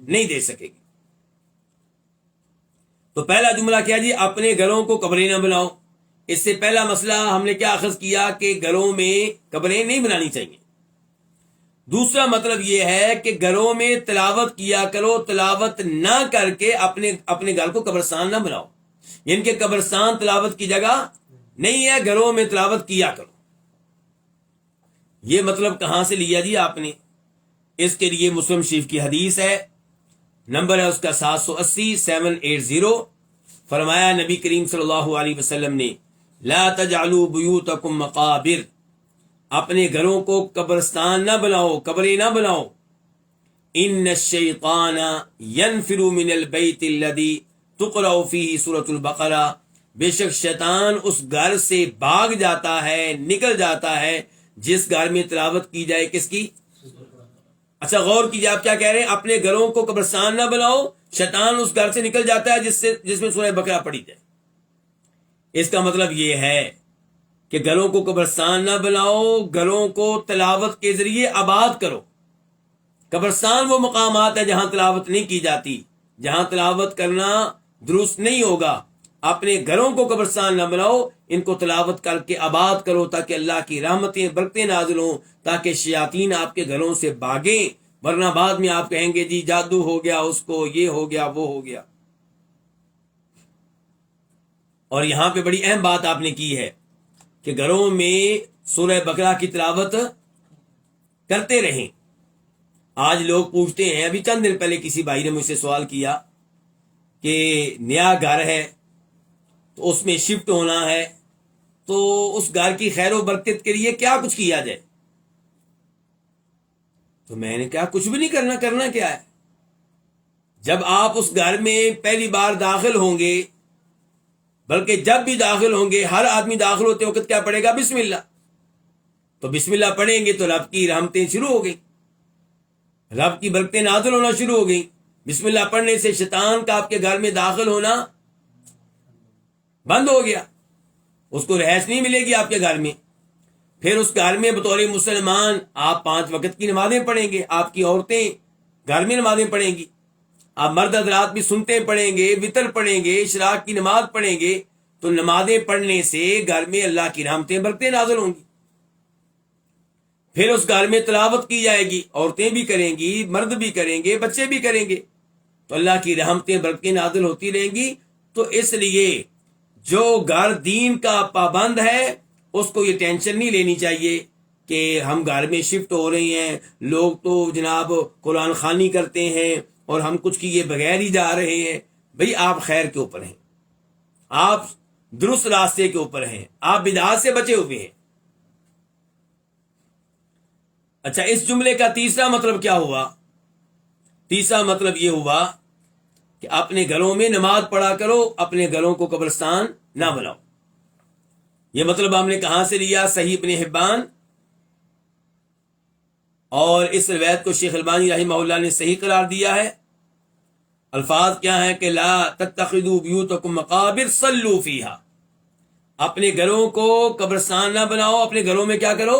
نہیں دے سکے گی۔ تو پہلا جملہ کیا جی؟ اپنے گھروں کو قبریں نہ بناؤ۔ اس سے پہلا مسئلہ ہم نے کیا اخذ کیا کہ گھروں میں قبریں نہیں بنانی چاہیے۔ دوسرا مطلب یہ ہے کہ گھروں میں تلاوت کیا کرو، تلاوت نہ کر کے اپنے گھر کو قبرستان نہ بناؤ، یعنی کہ قبرستان تلاوت کی جگہ نہیں ہے، گھروں میں تلاوت کیا کرو۔ یہ مطلب کہاں سے لیا جی آپ نے؟ اس کے لیے مسلم شریف کی حدیث ہے، نمبر ہے اس کا 780 فرمایا نبی کریم صلی اللہ علیہ وسلم نے، لا تجعلوا بیوتکم مقابر، اپنے گھروں کو قبرستان نہ بناؤ، قبریں نہ بناؤ۔ ان الشیطان ینفر من البیت الذی تقرأ فیہ سورۃ البقرہ، بے شک شیطان اس گھر سے بھاگ جاتا ہے، نکل جاتا ہے جس گھر میں تلاوت کی جائے کس کی؟ اچھا غور کیجیے، آپ کیا کہہ رہے ہیں؟ اپنے گھروں کو قبرستان نہ بناؤ، شیطان اس گھر سے نکل جاتا ہے جس میں سورہ بقرہ پڑھی جائے۔ اس کا مطلب یہ ہے کہ گھروں کو قبرستان نہ بناؤ، گھروں کو تلاوت کے ذریعے آباد کرو۔ قبرستان وہ مقامات ہے جہاں تلاوت نہیں کی جاتی، جہاں تلاوت کرنا درست نہیں ہوگا۔ اپنے گھروں کو قبرستان نہ بناؤ، ان کو تلاوت کر کے آباد کرو تاکہ اللہ کی رحمتیں، برکتیں نازل ہوں، تاکہ شیاطین آپ کے گھروں سے بھاگیں، ورنہ بعد میں آپ کہیں گے جی جادو ہو گیا اس کو، یہ ہو گیا وہ ہو گیا۔ اور یہاں پہ بڑی اہم بات آپ نے کی ہے کہ گھروں میں سورہ بقرہ کی تلاوت کرتے رہیں۔ آج لوگ پوچھتے ہیں، ابھی چند دن پہلے کسی بھائی نے مجھ سے سوال کیا کہ نیا گھر ہے تو اس میں شفٹ ہونا ہے، تو اس گھر کی خیر و برکت کے لیے کیا کچھ کیا جائے؟ تو میں نے کہا کچھ بھی نہیں کرنا، کرنا کیا ہے؟ جب آپ اس گھر میں پہلی بار داخل ہوں گے، بلکہ جب بھی داخل ہوں گے، ہر آدمی داخل ہوتے وقت کیا پڑھے گا؟ بسم اللہ۔ تو بسم اللہ پڑھیں گے تو رب کی رحمتیں شروع ہو گئی، رب کی برکتیں نازل ہونا شروع ہو گئی۔ بسم اللہ پڑھنے سے شیطان کا آپ کے گھر میں داخل ہونا بند ہو گیا، اس کو رہائش نہیں ملے گی آپ کے گھر میں۔ پھر اس گھر میں بطور مسلمان آپ 5 وقت کی نمازیں پڑھیں گے، آپ کی عورتیں گھر میں نمازیں پڑھیں گی، آپ مرد حضرات بھی سنتے پڑھیں گے، وطر پڑھیں گے، اشراق کی نماز پڑھیں گے۔ تو نمازیں پڑھنے سے گھر میں اللہ کی رحمتیں برکتیں نازل ہوں گی. پھر اس گھر میں تلاوت کی جائے گی، عورتیں بھی کریں گی، مرد بھی کریں گے، بچے بھی کریں گے، تو اللہ کی رحمتیں برکتیں نازل ہوتی رہیں گی. تو اس لیے جو گھر دین کا پابند ہے اس کو یہ ٹینشن نہیں لینی چاہیے کہ ہم گھر میں شفٹ ہو رہے ہیں، لوگ تو جناب قرآن خوانی کرتے ہیں اور ہم کچھ کیے بغیر ہی جا رہے ہیں. بھئی آپ خیر کے اوپر ہیں، آپ درست راستے کے اوپر ہیں، آپ بدعات سے بچے ہوئے ہیں. اچھا، اس جملے کا تیسرا مطلب کیا ہوا؟ تیسرا مطلب یہ ہوا کہ اپنے گھروں میں نماز پڑھا کرو، اپنے گھروں کو قبرستان نہ بناؤ. یہ مطلب ہم نے کہاں سے لیا؟ صحیح ابن حبان، اور اس روایت کو شیخ البانی رحمہ اللہ نے صحیح قرار دیا ہے. الفاظ کیا ہیں کہ لا تتخذوا بیوتکم مقابر صلوا فیہا، اپنے گھروں کو قبرستان نہ بناؤ، اپنے گھروں میں کیا کرو؟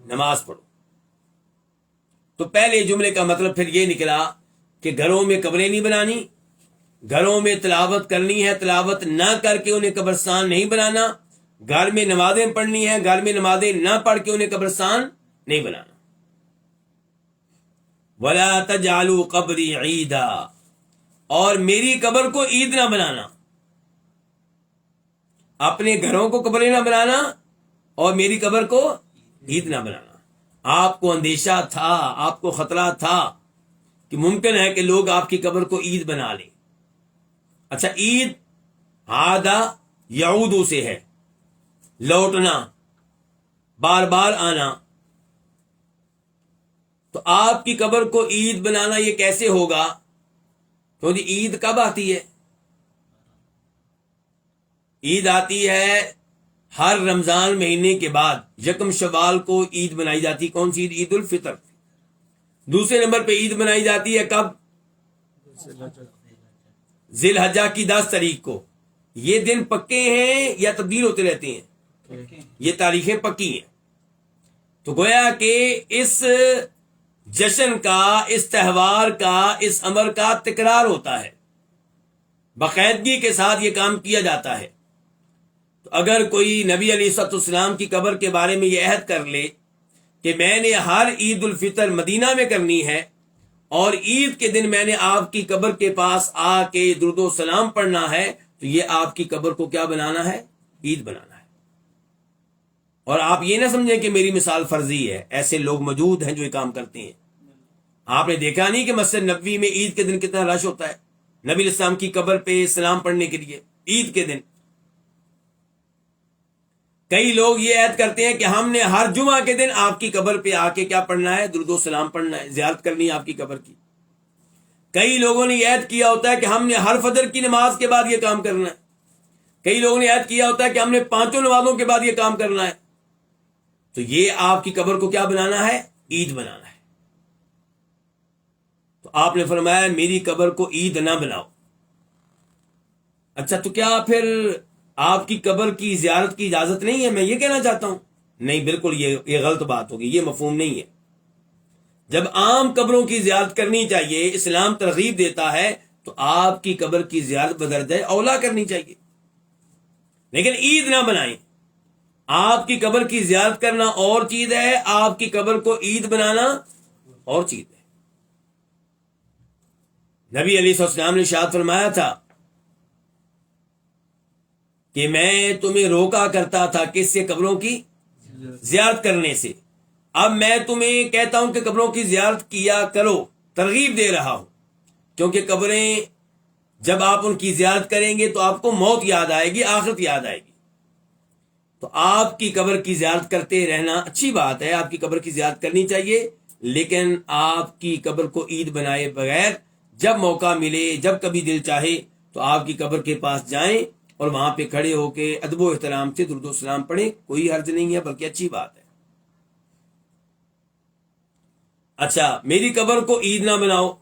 نماز پڑھو. تو پہلے جملے کا مطلب پھر یہ نکلا کہ گھروں میں قبریں نہیں بنانی، گھروں میں تلاوت کرنی ہے، تلاوت نہ کر کے انہیں قبرستان نہیں بنانا، گھر میں نمازیں پڑھنی ہیں، گھر میں نمازیں نہ پڑھ کے انہیں قبرستان نہیں بنانا. وَلَا تَجْعَلُوا قَبْرِي عِيدًا، اور میری قبر کو عید نہ بنانا. اپنے گھروں کو قبریں نہ بنانا اور میری قبر کو عید نہ بنانا. آپ کو اندیشہ تھا، آپ کو خطرہ تھا کہ ممکن ہے کہ لوگ آپ کی قبر کو عید بنا لیں. اچھا، عید عادہ یعود سے ہے، لوٹنا، بار بار آنا. تو آپ کی قبر کو عید بنانا یہ کیسے ہوگا؟ کیونکہ عید کب آتی ہے؟ عید آتی ہے ہر رمضان مہینے کے بعد، یکم شوال کو عید منائی جاتی. کون سی عید؟ عید الفطر. دوسرے نمبر پہ عید منائی جاتی ہے کب؟ ذی الحجہ کی 10 تاریخ کو. یہ دن پکے ہیں یا تبدیل ہوتے رہتے ہیں؟ یہ تاریخیں پکی ہیں. تو گویا کہ اس جشن کا، اس تہوار کا، اس امر کا تکرار ہوتا ہے، باقاعدگی کے ساتھ یہ کام کیا جاتا ہے. تو اگر کوئی نبی علیہ الصلوۃ والسلام کی قبر کے بارے میں یہ عہد کر لے کہ میں نے ہر عید الفطر مدینہ میں کرنی ہے اور عید کے دن میں نے آپ کی قبر کے پاس آ کے درود و سلام پڑھنا ہے، تو یہ آپ کی قبر کو کیا بنانا ہے؟ عید بنانا ہے. اور آپ یہ نہ سمجھیں کہ میری مثال فرضی ہے، ایسے لوگ موجود ہیں جو یہ کام کرتے ہیں. آپ نے دیکھا نہیں کہ مسجد نبوی میں عید کے دن کتنا رش ہوتا ہے نبی علیہ السلام کی قبر پہ سلام پڑھنے کے لیے عید کے دن. کئی لوگ یہ عہد کرتے ہیں کہ ہم نے ہر جمعہ کے دن آپ کی قبر پہ آ کے کیا پڑھنا ہے؟ درود و سلام پڑھنا ہے، زیارت کرنی ہے آپ کی قبر کی. کئی لوگوں نے یہ عہد کیا ہوتا ہے کہ ہم نے ہر فجر کی نماز کے بعد یہ کام کرنا ہے. کئی لوگوں نے عہد کیا ہوتا ہے کہ ہم نے 5 نمازوں کے بعد یہ کام کرنا ہے. تو یہ آپ کی قبر کو کیا بنانا ہے؟ عید بنانا ہے. تو آپ نے فرمایا میری قبر کو عید نہ بناؤ. اچھا، تو کیا پھر آپ کی قبر کی زیارت کی اجازت نہیں ہے؟ میں یہ کہنا چاہتا ہوں نہیں، بالکل یہ غلط بات ہوگی، یہ مفہوم نہیں ہے. جب عام قبروں کی زیارت کرنی چاہیے، اسلام ترغیب دیتا ہے، تو آپ کی قبر کی زیارت بدرجہ اولا کرنی چاہیے، لیکن عید نہ بنائیں. آپ کی قبر کی زیارت کرنا اور چیز ہے، آپ کی قبر کو عید بنانا اور چیز ہے. نبی علیہ السلام نے ارشاد فرمایا تھا کہ میں تمہیں روکا کرتا تھا کس سے؟ قبروں کی زیارت کرنے سے. اب میں تمہیں کہتا ہوں کہ قبروں کی زیارت کیا کرو، ترغیب دے رہا ہوں، کیونکہ قبریں جب آپ ان کی زیارت کریں گے تو آپ کو موت یاد آئے گی، آخرت یاد آئے گی. تو آپ کی قبر کی زیارت کرتے رہنا اچھی بات ہے، آپ کی قبر کی زیارت کرنی چاہیے، لیکن آپ کی قبر کو عید بنائے بغیر جب موقع ملے، جب کبھی دل چاہے تو آپ کی قبر کے پاس جائیں اور وہاں پہ کھڑے ہو کے ادب و احترام سے درود و سلام پڑھیں. کوئی حرج نہیں ہے، بلکہ اچھی بات ہے. اچھا، میری قبر کو عید نہ بناؤ.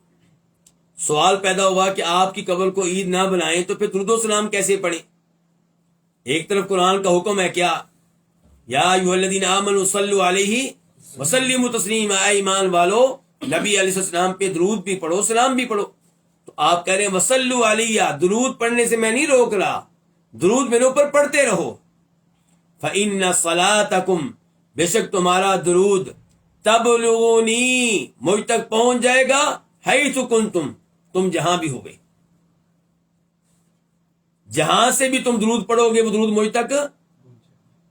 سوال پیدا ہوا کہ آپ کی قبر کو عید نہ بنائیں تو پھر درود و سلام کیسے پڑھیں؟ ایک طرف قرآن کا حکم ہے کیا؟ یا ایھا الذین آمنوا صلوا علیہ وسلموا تسلیما، اے ایمان والو نبی علیہ السلام پہ درود بھی پڑھو، سلام بھی پڑھو. تو آپ کہہ رہے ہیں وصلوا علیہ، درود پڑھنے سے میں نہیں روک رہا، درود میرے اوپر پڑھتے رہو. فإن صلاتکم، بے شک تمہارا درود، تبلغنی، مجھ تک پہنچ جائے گا، حیث کنتم، تم جہاں بھی ہوگے. جہاں سے بھی تم درود پڑھو گے وہ درود مجھ تک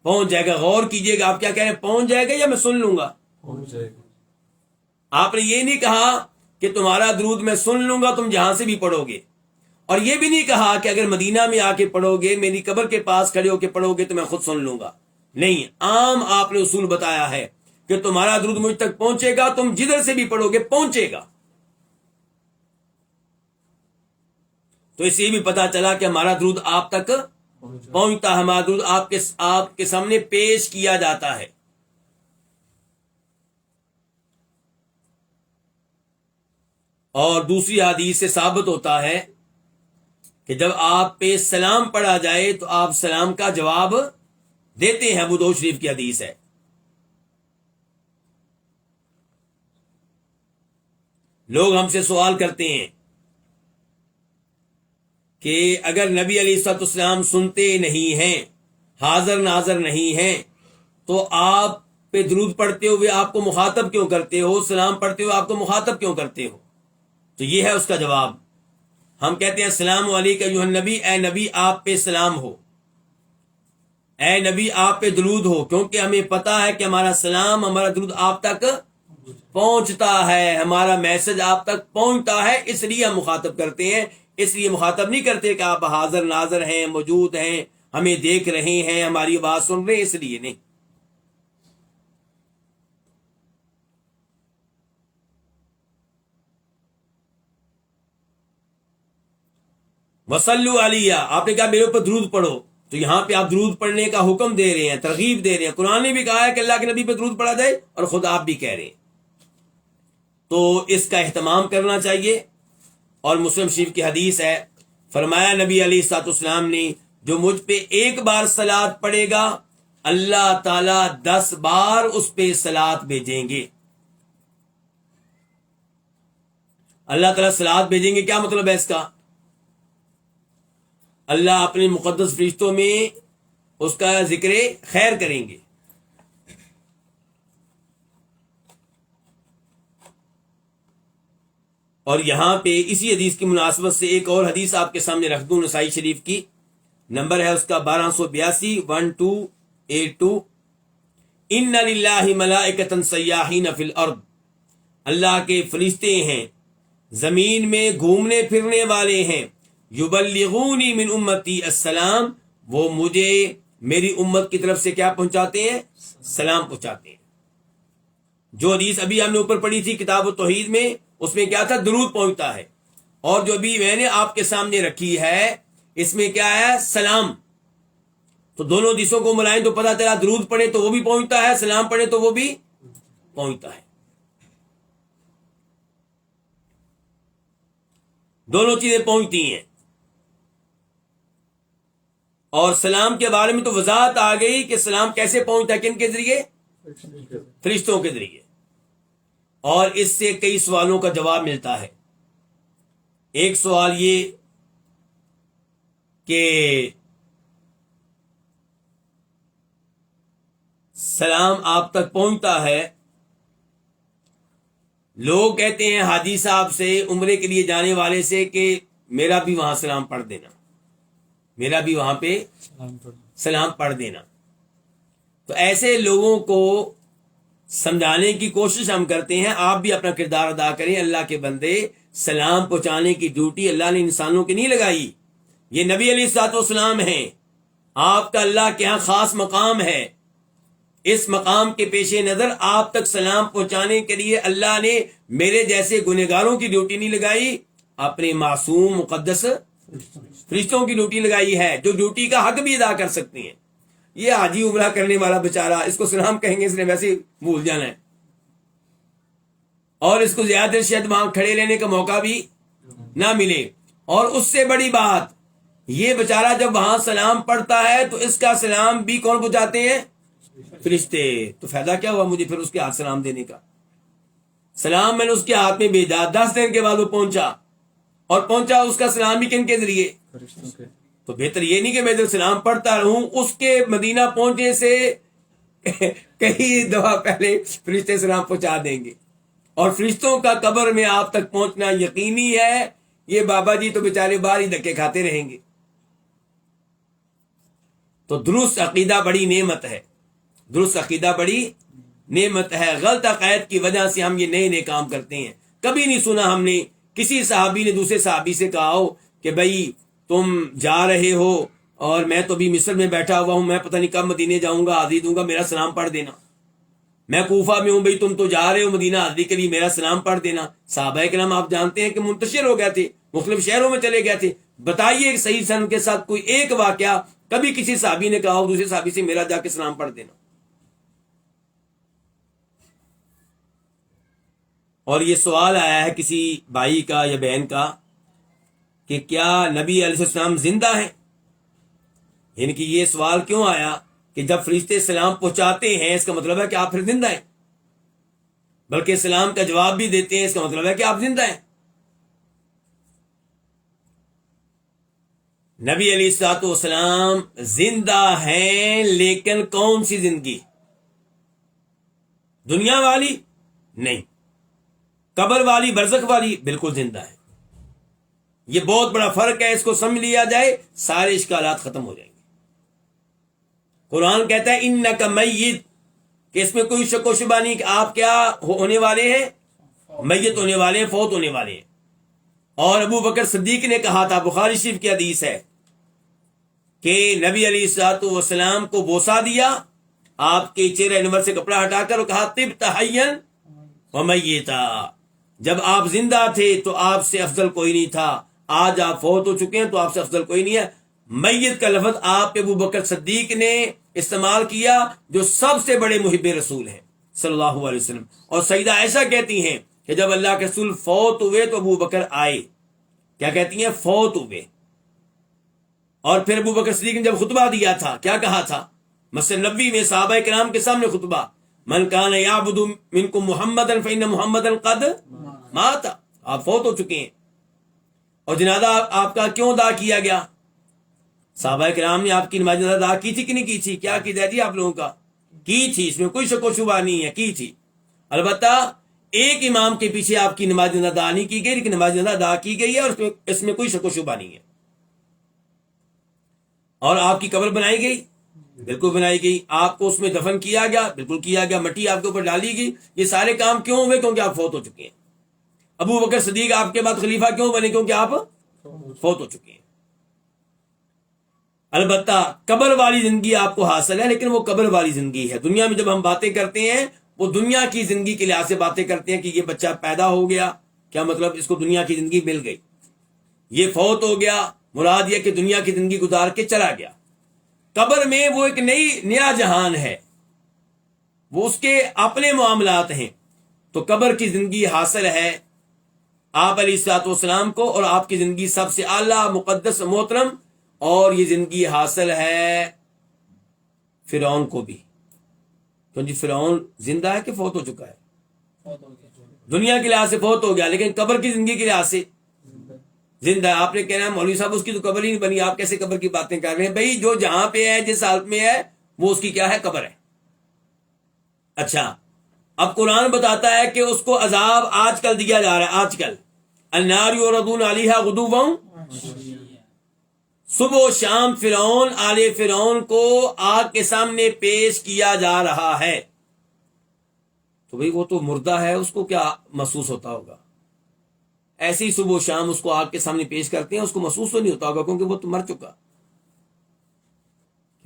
پہنچ جائے گا. غور کیجئے گا، آپ کیا کہہ رہے ہیں؟ پہنچ جائے گا یا میں سن لوں گا؟ پہنچ جائے گا. آپ نے یہ نہیں کہا کہ تمہارا درود میں سن لوں گا تم جہاں سے بھی پڑھو گے، اور یہ بھی نہیں کہا کہ اگر مدینہ میں آ کے پڑھو گے، میری قبر کے پاس کھڑے ہو کے پڑھو گے تو میں خود سن لوں گا. نہیں، عام آپ نے اصول بتایا ہے کہ تمہارا درود مجھ تک پہنچے گا، تم جدھر سے بھی پڑھو گے پہنچے گا. تو اس سے بھی پتا چلا کہ ہمارا درود آپ تک پہنچتا ہے، ہمارا درود آپ کے سامنے پیش کیا جاتا ہے. اور دوسری حدیث سے ثابت ہوتا ہے کہ جب آپ پہ سلام پڑھا جائے تو آپ سلام کا جواب دیتے ہیں. ابو داؤد شریف کی حدیث ہے. لوگ ہم سے سوال کرتے ہیں کہ اگر نبی علیہ الصلوۃ والسلام سنتے نہیں ہیں، حاضر ناظر نہیں ہیں، تو آپ پہ درود پڑھتے ہوئے آپ کو مخاطب کیوں کرتے ہو؟ سلام پڑھتے ہوئے آپ کو مخاطب کیوں کرتے ہو؟ تو یہ ہے اس کا جواب. ہم کہتے ہیں السلام علیکم ایھا النبی، اے نبی آپ پہ سلام ہو، اے نبی آپ پہ درود ہو، کیونکہ ہمیں پتا ہے کہ ہمارا سلام، ہمارا درود آپ تک پہنچتا ہے، ہمارا میسج آپ تک پہنچتا ہے، اس لیے ہم مخاطب کرتے ہیں. اس لیے مخاطب نہیں کرتے کہ آپ حاضر ناظر ہیں، موجود ہیں، ہمیں دیکھ رہے ہیں، ہماری بات سن رہے ہیں، اس لیے نہیں. وصلوا علیہ، آپ نے کہا میرے اوپر درود پڑھو، تو یہاں پہ آپ درود پڑھنے کا حکم دے رہے ہیں، ترغیب دے رہے ہیں. قرآن نے بھی کہا ہے کہ اللہ کے نبی پہ درود پڑھا جائے، اور خود آپ بھی کہہ رہے ہیں. تو اس کا اہتمام کرنا چاہیے. اور مسلم شریف کی حدیث ہے، فرمایا نبی علیہ الصلوۃ والسلام نے، جو مجھ پہ ایک بار صلات پڑھے گا اللہ تعالیٰ 10 بار اس پہ صلات بھیجیں گے. اللہ تعالیٰ صلات بھیجیں گے، کیا مطلب ہے اس کا؟ اللہ اپنے مقدس فرشتوں میں اس کا ذکر خیر کریں گے. اور یہاں پہ اسی حدیث کی مناسبت سے ایک اور حدیث آپ کے سامنے رکھ دوں، نسائی شریف کی، نمبر ہے اس کا 1282 1282. ان للہ ملائکۃ سیاحین فی الارض، اللہ کے فرشتے ہیں زمین میں گھومنے پھرنے والے ہیں، یبلغونی من امتی السلام، وہ مجھے میری امت کی طرف سے کیا پہنچاتے ہیں؟ سلام پہنچاتے ہیں. جو حدیث ابھی ہم نے اوپر پڑھی تھی کتاب التوحید میں، اس میں کیا تھا؟ درود پہنچتا ہے. اور جو ابھی میں نے آپ کے سامنے رکھی ہے اس میں کیا ہے؟ سلام. تو دونوں حدیثوں کو ملائیں تو پتہ چلا درود پڑھے تو وہ بھی پہنچتا ہے، سلام پڑھے تو وہ بھی پہنچتا ہے. دونوں چیزیں پہنچتی ہیں. اور سلام کے بارے میں تو وضاحت آ گئی کہ سلام کیسے پہنچتا ہے، کن کے ذریعے؟ فرشتوں کے ذریعے. اور اس سے کئی سوالوں کا جواب ملتا ہے. ایک سوال یہ کہ سلام آپ تک پہنچتا ہے، لوگ کہتے ہیں حاجی صاحب سے، عمرے کے لیے جانے والے سے، کہ میرا بھی وہاں سلام پڑھ دینا، میرا بھی وہاں پہ سلام پڑھ دینا. تو ایسے لوگوں کو سمجھانے کی کوشش ہم کرتے ہیں. آپ بھی اپنا کردار ادا کریں. اللہ کے بندے، سلام پہنچانے کی ڈیوٹی اللہ نے انسانوں کی نہیں لگائی، یہ نبی علیہ الصلوۃ والسلام ہیں. آپ کا اللہ کے ہاں خاص مقام ہے. اس مقام کے پیش نظر آپ تک سلام پہنچانے کے لیے اللہ نے میرے جیسے گنہگاروں کی ڈیوٹی نہیں لگائی، اپنے معصوم مقدس فرشتوں کی ڈیوٹی لگائی ہے، جو ڈیوٹی کا حق بھی ادا کر سکتے ہیں. یہ حاجی عمرہ کرنے والا بیچارہ، اس کو سلام کہیں گے اس نے ویسے بھول جانا ہے، اور اس کو زیادہ دیر شاید وہاں کھڑے رہنے کا موقع بھی نہ ملے. اور اس سے بڑی بات یہ بیچارہ جب وہاں سلام پڑھتا ہے تو اس کا سلام بھی کون پہنچاتے ہیں؟ فرشتے. تو فائدہ کیا ہوا مجھے پھر اس کے ہاتھ سلام دینے کا؟ سلام میں نے اس کے ہاتھ میں بھیجا، 10 دن کے بعد وہ پہنچا، اور پہنچا اس کا سلام بھی کن کے ذریعے؟ تو بہتر یہ نہیں کہ میں ادھر سلام پڑھتا رہوں، اس کے مدینہ پہنچنے سے کئی دفعہ پہلے فرشتے سلام پہنچا دیں گے، اور فرشتوں کا قبر میں آپ تک پہنچنا یقینی ہے، یہ بابا جی تو بیچارے باہر ہی دھکے کھاتے رہیں گے۔ تو درست عقیدہ بڑی نعمت ہے، درست عقیدہ بڑی نعمت ہے۔ غلط عقائد کی وجہ سے ہم یہ نئے نئے کام کرتے ہیں۔ کبھی نہیں سنا ہم نے کسی صحابی نے دوسرے صحابی سے کہا ہو کہ بھائی تم جا رہے ہو اور میں تو بھی مصر میں بیٹھا ہوا ہوں، میں پتہ نہیں کب مدینے جاؤں گا، حاضری دوں گا، میرا سلام پڑھ دینا۔ میں کوفہ میں ہوں، بھائی تم تو جا رہے ہو مدینہ حاضری کے لیے، میرا سلام پڑھ دینا۔ صحابہ کرام آپ جانتے ہیں کہ منتشر ہو گئے تھے، مختلف شہروں میں چلے گئے تھے۔ بتائیے صحیح سن کے ساتھ کوئی ایک واقعہ کبھی کسی صحابی نے کہا ہو دوسرے صحابی سے میرا جا کے سلام پڑھ دینا؟ اور یہ سوال آیا ہے کسی بھائی کا یا بہن کا کہ کیا نبی علیہ السلام زندہ ہیں؟ یعنی کہ یہ سوال کیوں آیا کہ جب فرشتے سلام پہنچاتے ہیں اس کا مطلب ہے کہ آپ پھر زندہ ہیں، بلکہ سلام کا جواب بھی دیتے ہیں، اس کا مطلب ہے کہ آپ زندہ ہیں۔ نبی علیہ الصلوۃ والسلام زندہ ہیں، لیکن کون سی زندگی؟ دنیا والی نہیں، قبر والی، برزخ والی؟ بالکل زندہ ہے۔ یہ بہت بڑا فرق ہے، اس کو سمجھ لیا جائے سارے اشکالات ختم ہو جائیں گے۔ قرآن کہتا ہے انک میت، کہ اس میں کوئی شک و شبہ نہیں کہ آپ کیا ہونے والے ہیں، میت ہونے والے ہیں، فوت ہونے والے ہیں۔ اور ابو بکر صدیق نے کہا تھا، بخاری شریف کی حدیث ہے کہ نبی علیہ الصلوۃ والسلام کو بوسہ دیا، آپ کے چہرے انور سے کپڑا ہٹا کر کہا طبت حیا ومیتا، جب آپ زندہ تھے تو آپ سے افضل کوئی نہیں تھا، آج آپ فوت ہو چکے ہیں تو آپ سے افضل کوئی نہیں ہے۔ میت کا لفظ آپ ابو بکر صدیق نے استعمال کیا جو سب سے بڑے محب رسول ہیں صلی اللہ علیہ وسلم۔ اور سیدہ عائشہ کہتی ہیں کہ جب اللہ کے رسول فوت ہوئے تو ابو بکر آئے، کیا کہتی ہیں؟ فوت ہوئے۔ اور پھر ابو بکر صدیق نے جب خطبہ دیا تھا کیا کہا تھا؟ مسجد نبوی میں صحابہ کرام کے سامنے خطبہ، من کان یعبد منکم محمدا فإن محمدا قد مات، آپ فوت ہو چکے ہیں۔ اور جنازہ آپ کا کیوں ادا کیا گیا؟ صحابہ کرام نے آپ کی نماز جنازہ ادا کی تھی کہ نہیں کی تھی؟ کیا کی جاتی آپ لوگوں کا؟ کی تھی، اس میں کوئی شک و شبہ نہیں ہے، کی تھی۔ البتہ ایک امام کے پیچھے آپ کی نماز جنازہ ادا نہیں کی گئی، لیکن نماز جنازہ ادا کی گئی ہے، اور اس میں کوئی شک و شبہ نہیں ہے۔ اور آپ کی قبر بنائی گئی، بالکل بنائی گئی۔ آپ کو اس میں دفن کیا گیا، بالکل کیا گیا، مٹی آپ کے اوپر ڈالی گئی۔ یہ سارے کام کیوں ہوئے؟ کیونکہ آپ فوت ہو چکے ہیں۔ ابو بکر صدیق آپ کے بعد خلیفہ کیوں بنے؟ کیونکہ آپ فوت ہو چکے ہیں۔ البتہ قبر والی زندگی آپ کو حاصل ہے، لیکن وہ قبر والی زندگی ہے۔ دنیا میں جب ہم باتیں کرتے ہیں وہ دنیا کی زندگی کے لحاظ سے باتیں کرتے ہیں کہ یہ بچہ پیدا ہو گیا، کیا مطلب اس کو دنیا کی زندگی مل گئی۔ یہ فوت ہو گیا، مراد یہ کہ دنیا کی زندگی گزار کے چلا گیا۔ قبر میں وہ ایک نیا جہان ہے، وہ اس کے اپنے معاملات ہیں۔ تو قبر کی زندگی حاصل ہے آپ علیہ الصلوۃ والسلام کو، اور آپ کی زندگی سب سے اعلیٰ، مقدس، محترم، اور یہ زندگی حاصل ہے فرعون کو بھی۔ کیونکہ فرعون زندہ ہے کہ فوت ہو چکا ہے؟ دنیا کے لحاظ سے فوت ہو گیا، لیکن قبر کی زندگی کے لحاظ سے زندہ ہے۔ آپ نے کہنا ہے مولوی صاحب اس کی تو قبر ہی نہیں بنی، آپ کیسے قبر کی باتیں کر رہے ہیں؟ بھائی جو جہاں پہ ہے، جس حالت میں ہے، وہ اس کی کیا ہے؟ قبر ہے۔ اچھا، اب قرآن بتاتا ہے کہ اس کو عذاب آج کل دیا جا رہا ہے، آج کل النار یعرضون علیہا غدوا، صبح و شام فرعون، آل فرعون کو آگ کے سامنے پیش کیا جا رہا ہے۔ تو بھئی وہ تو مردہ ہے، اس کو کیا محسوس ہوتا ہوگا؟ ایسے ہی صبح و شام اس کو آگ کے سامنے پیش کرتے ہیں، اس کو محسوس تو نہیں ہوتا ہوگا کیونکہ وہ تو مر چکا۔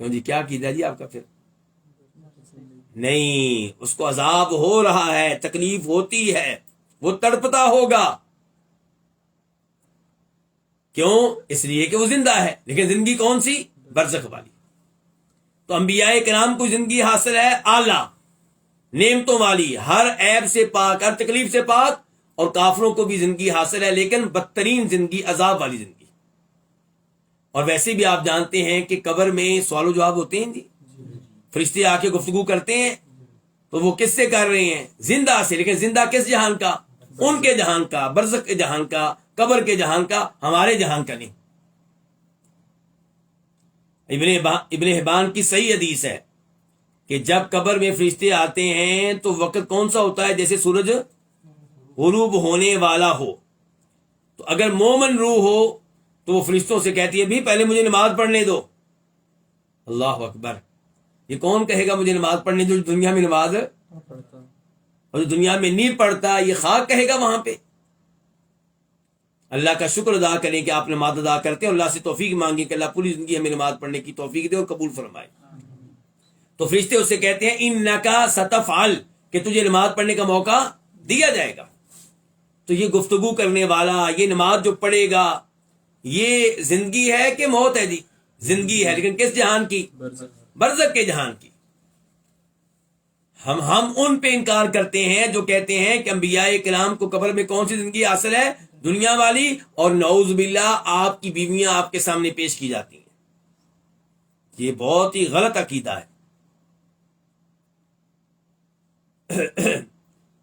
کیوں جی، کیا کیجیے جی آپ کا پھر؟ نہیں، اس کو عذاب ہو رہا ہے، تکلیف ہوتی ہے، وہ تڑپتا ہوگا۔ کیوں؟ اس لیے کہ وہ زندہ ہے، لیکن زندگی کون سی؟ برزخ والی۔ تو انبیاء کرام کو زندگی حاصل ہے اعلیٰ، نعمتوں والی، ہر عیب سے پاک، ہر تکلیف سے پاک، اور کافروں کو بھی زندگی حاصل ہے، لیکن بدترین زندگی، عذاب والی زندگی۔ اور ویسے بھی آپ جانتے ہیں کہ قبر میں سوال و جواب ہوتے ہیں جی، فرشتے آ کے گفتگو کرتے ہیں، تو وہ کس سے کر رہے ہیں؟ زندہ سے، لیکن زندہ کس جہان کا؟ ان کے جہان کا، برزخ کے جہان کا، قبر کے جہان کا، ہمارے جہان کا نہیں۔ ابن حبان کی صحیح حدیث ہے کہ جب قبر میں فرشتے آتے ہیں تو وقت کون سا ہوتا ہے؟ جیسے سورج غروب ہونے والا ہو. تو اگر مومن روح ہو تو وہ فرشتوں سے کہتی ہے بھی پہلے مجھے نماز پڑھنے دو. اللہ اکبر. یہ کون کہے گا مجھے نماز پڑھنے دو جو دنیا میں نماز اور جو دنیا میں نہیں پڑھتا؟ یہ خاک کہے گا وہاں پہ. اللہ کا شکر ادا کریں کہ آپ نماز ادا کرتے ہیں. اللہ سے توفیق مانگیں کہ اللہ پوری زندگی ہمیں نماز پڑھنے کی توفیق دے اور قبول فرمائے. تو فرشتے اسے کہتے ہیں انکا ستفعل، کہ تجھے نماز پڑھنے کا موقع دیا جائے گا. تو یہ گفتگو کرنے والا، یہ نماز جو پڑھے گا، یہ زندگی ہے کہ موت ہے؟ جی زندگی ہے، لیکن کس جہان کی؟ برزخ کے جہان کی. ہم ان پہ انکار کرتے ہیں جو کہتے ہیں کہ انبیاء کرام کو قبر میں کون سی زندگی حاصل ہے؟ دنیا والی. اور نعوذ باللہ آپ کی بیویاں آپ کے سامنے پیش کی جاتی ہیں. یہ بہت ہی غلط عقیدہ ہے.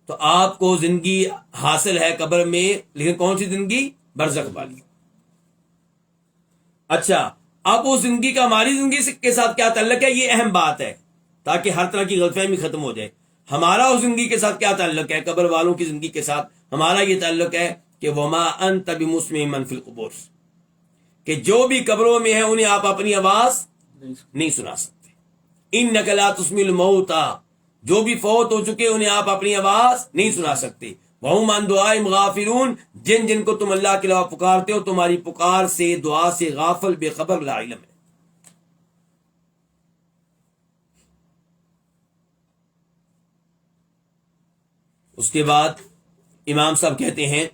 تو آپ کو زندگی حاصل ہے قبر میں، لیکن کون سی زندگی؟ برزخ والی. اچھا، اب اس زندگی کا ہماری زندگی کے ساتھ کیا تعلق ہے؟ یہ اہم بات ہے تاکہ ہر طرح کی غلط فہمی ختم ہو جائے. ہمارا اس زندگی کے ساتھ کیا تعلق ہے؟ قبر والوں کی زندگی کے ساتھ ہمارا یہ تعلق ہے کہ وما انت بمسمع من فی القبور، کہ جو بھی قبروں میں ہیں انہیں آپ اپنی آواز نہیں سنا سکتے. انک لا تسمع الموتى، جو بھی فوت ہو چکے انہیں آپ اپنی آواز نہیں سنا سکتے. وہم عن دعائہم غافلون، جن جن کو تم اللہ کے علاوہ پکارتے ہو تمہاری پکار سے، دعا سے غافل، بے خبر، لا علم ہے. اس کے بعد امام صاحب کہتے ہیں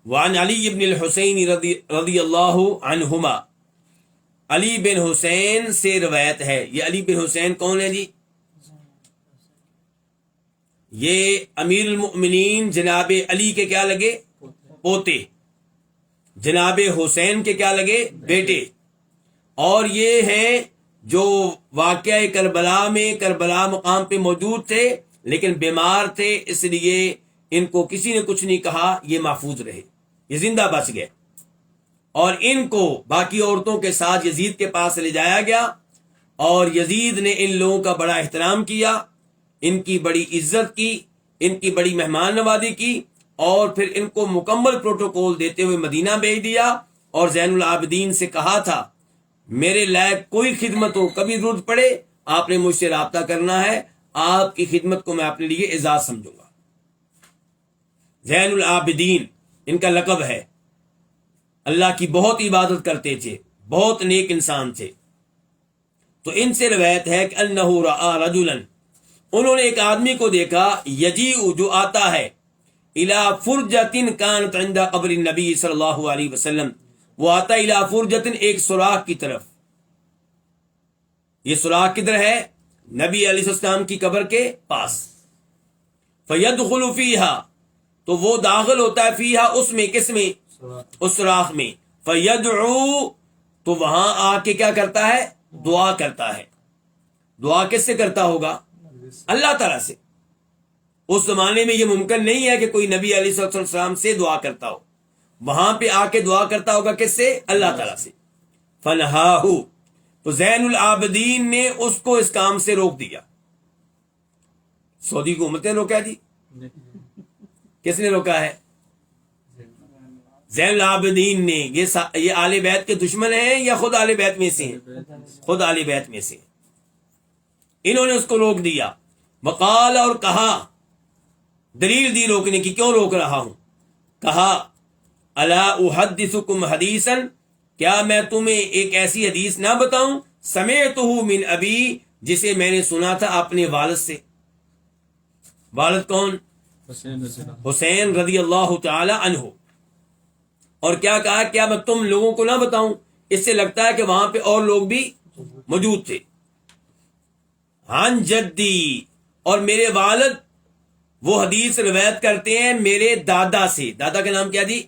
وعن علی بن الحسین رضی اللہ عنہما، علی بن حسین سے روایت ہے. یہ علی بن حسین کون ہے جی؟ یہ امیر المؤمنین جناب علی کے کیا لگے؟ پوتے. جناب حسین کے کیا لگے؟ بیٹے. اور یہ ہیں جو واقعہ کربلا مقام پہ موجود تھے لیکن بیمار تھے، اس لیے ان کو کسی نے کچھ نہیں کہا، یہ محفوظ رہے، یہ زندہ بچ گئے. اور ان کو باقی عورتوں کے ساتھ یزید کے پاس لے جایا گیا اور یزید نے ان لوگوں کا بڑا احترام کیا، ان کی بڑی عزت کی، ان کی بڑی مہمان نوازی کی، اور پھر ان کو مکمل پروٹوکول دیتے ہوئے مدینہ بھیج دیا. اور زین العابدین سے کہا تھا میرے لائق کوئی خدمت ہو، کبھی ضرورت پڑے آپ نے مجھ سے رابطہ کرنا ہے، آپ کی خدمت کو میں اپنے لیے اعزاز سمجھوں گا. زین العابدین ان کا لقب ہے. اللہ کی بہت عبادت کرتے تھے، بہت نیک انسان تھے. تو ان سے روایت ہے کہ انہ رأى رجلا، انہوں نے ایک آدمی کو دیکھا، یجیء جو آتا ہے، الی فرجۃ کانت عند قبر النبی صلی اللہ علیہ وسلم، وہ آتا ہے الی فرجۃ، ایک سوراخ کی طرف. یہ سوراخ کدھر ہے؟ نبی علیہ السلام کی قبر کے پاس. فیدخل فیہا، تو وہ داخل ہوتا ہے، فیہا اس میں، کس میں؟ اس سوراخ میں. فیدعو، تو وہاں آ کے کیا کرتا ہے؟ دعا کرتا ہے. دعا کس سے کرتا ہوگا؟ اللہ تعالیٰ سے. اس زمانے میں یہ ممکن نہیں ہے کہ کوئی نبی علیہ السلام سے دعا کرتا ہو. وہاں پہ آ کے دعا کرتا ہوگا کس سے؟ اللہ تعالیٰ سے. فنہاہ، تو زین العابدین نے اس کو اس کام سے روک دیا. سعودی حکومت نے روکا جی؟ کس نے روکا ہے؟ زین العابدین نے. یہ آل بیت کے دشمن ہیں یا خود آل بیت میں سے ہیں؟ خود آل بیت میں سے. انہوں نے اس کو روک دیا. وقال، اور کہا، دلیل دی روکنے کی، کیوں روک رہا ہوں. کہا الا احدثکم حدیثا، کیا میں تمہیں ایک ایسی حدیث نہ بتاؤں، سمعتہ من ابی، جسے میں نے سنا تھا اپنے والد سے. والد کون؟ حسین رضی اللہ تعالی عنہ. اور کیا کہا؟ کیا میں تم لوگوں کو نہ بتاؤں؟ اس سے لگتا ہے کہ وہاں پہ اور لوگ بھی موجود تھے. عن جدی، اور میرے والد وہ حدیث روایت کرتے ہیں میرے دادا سے. دادا کا نام کیا جی؟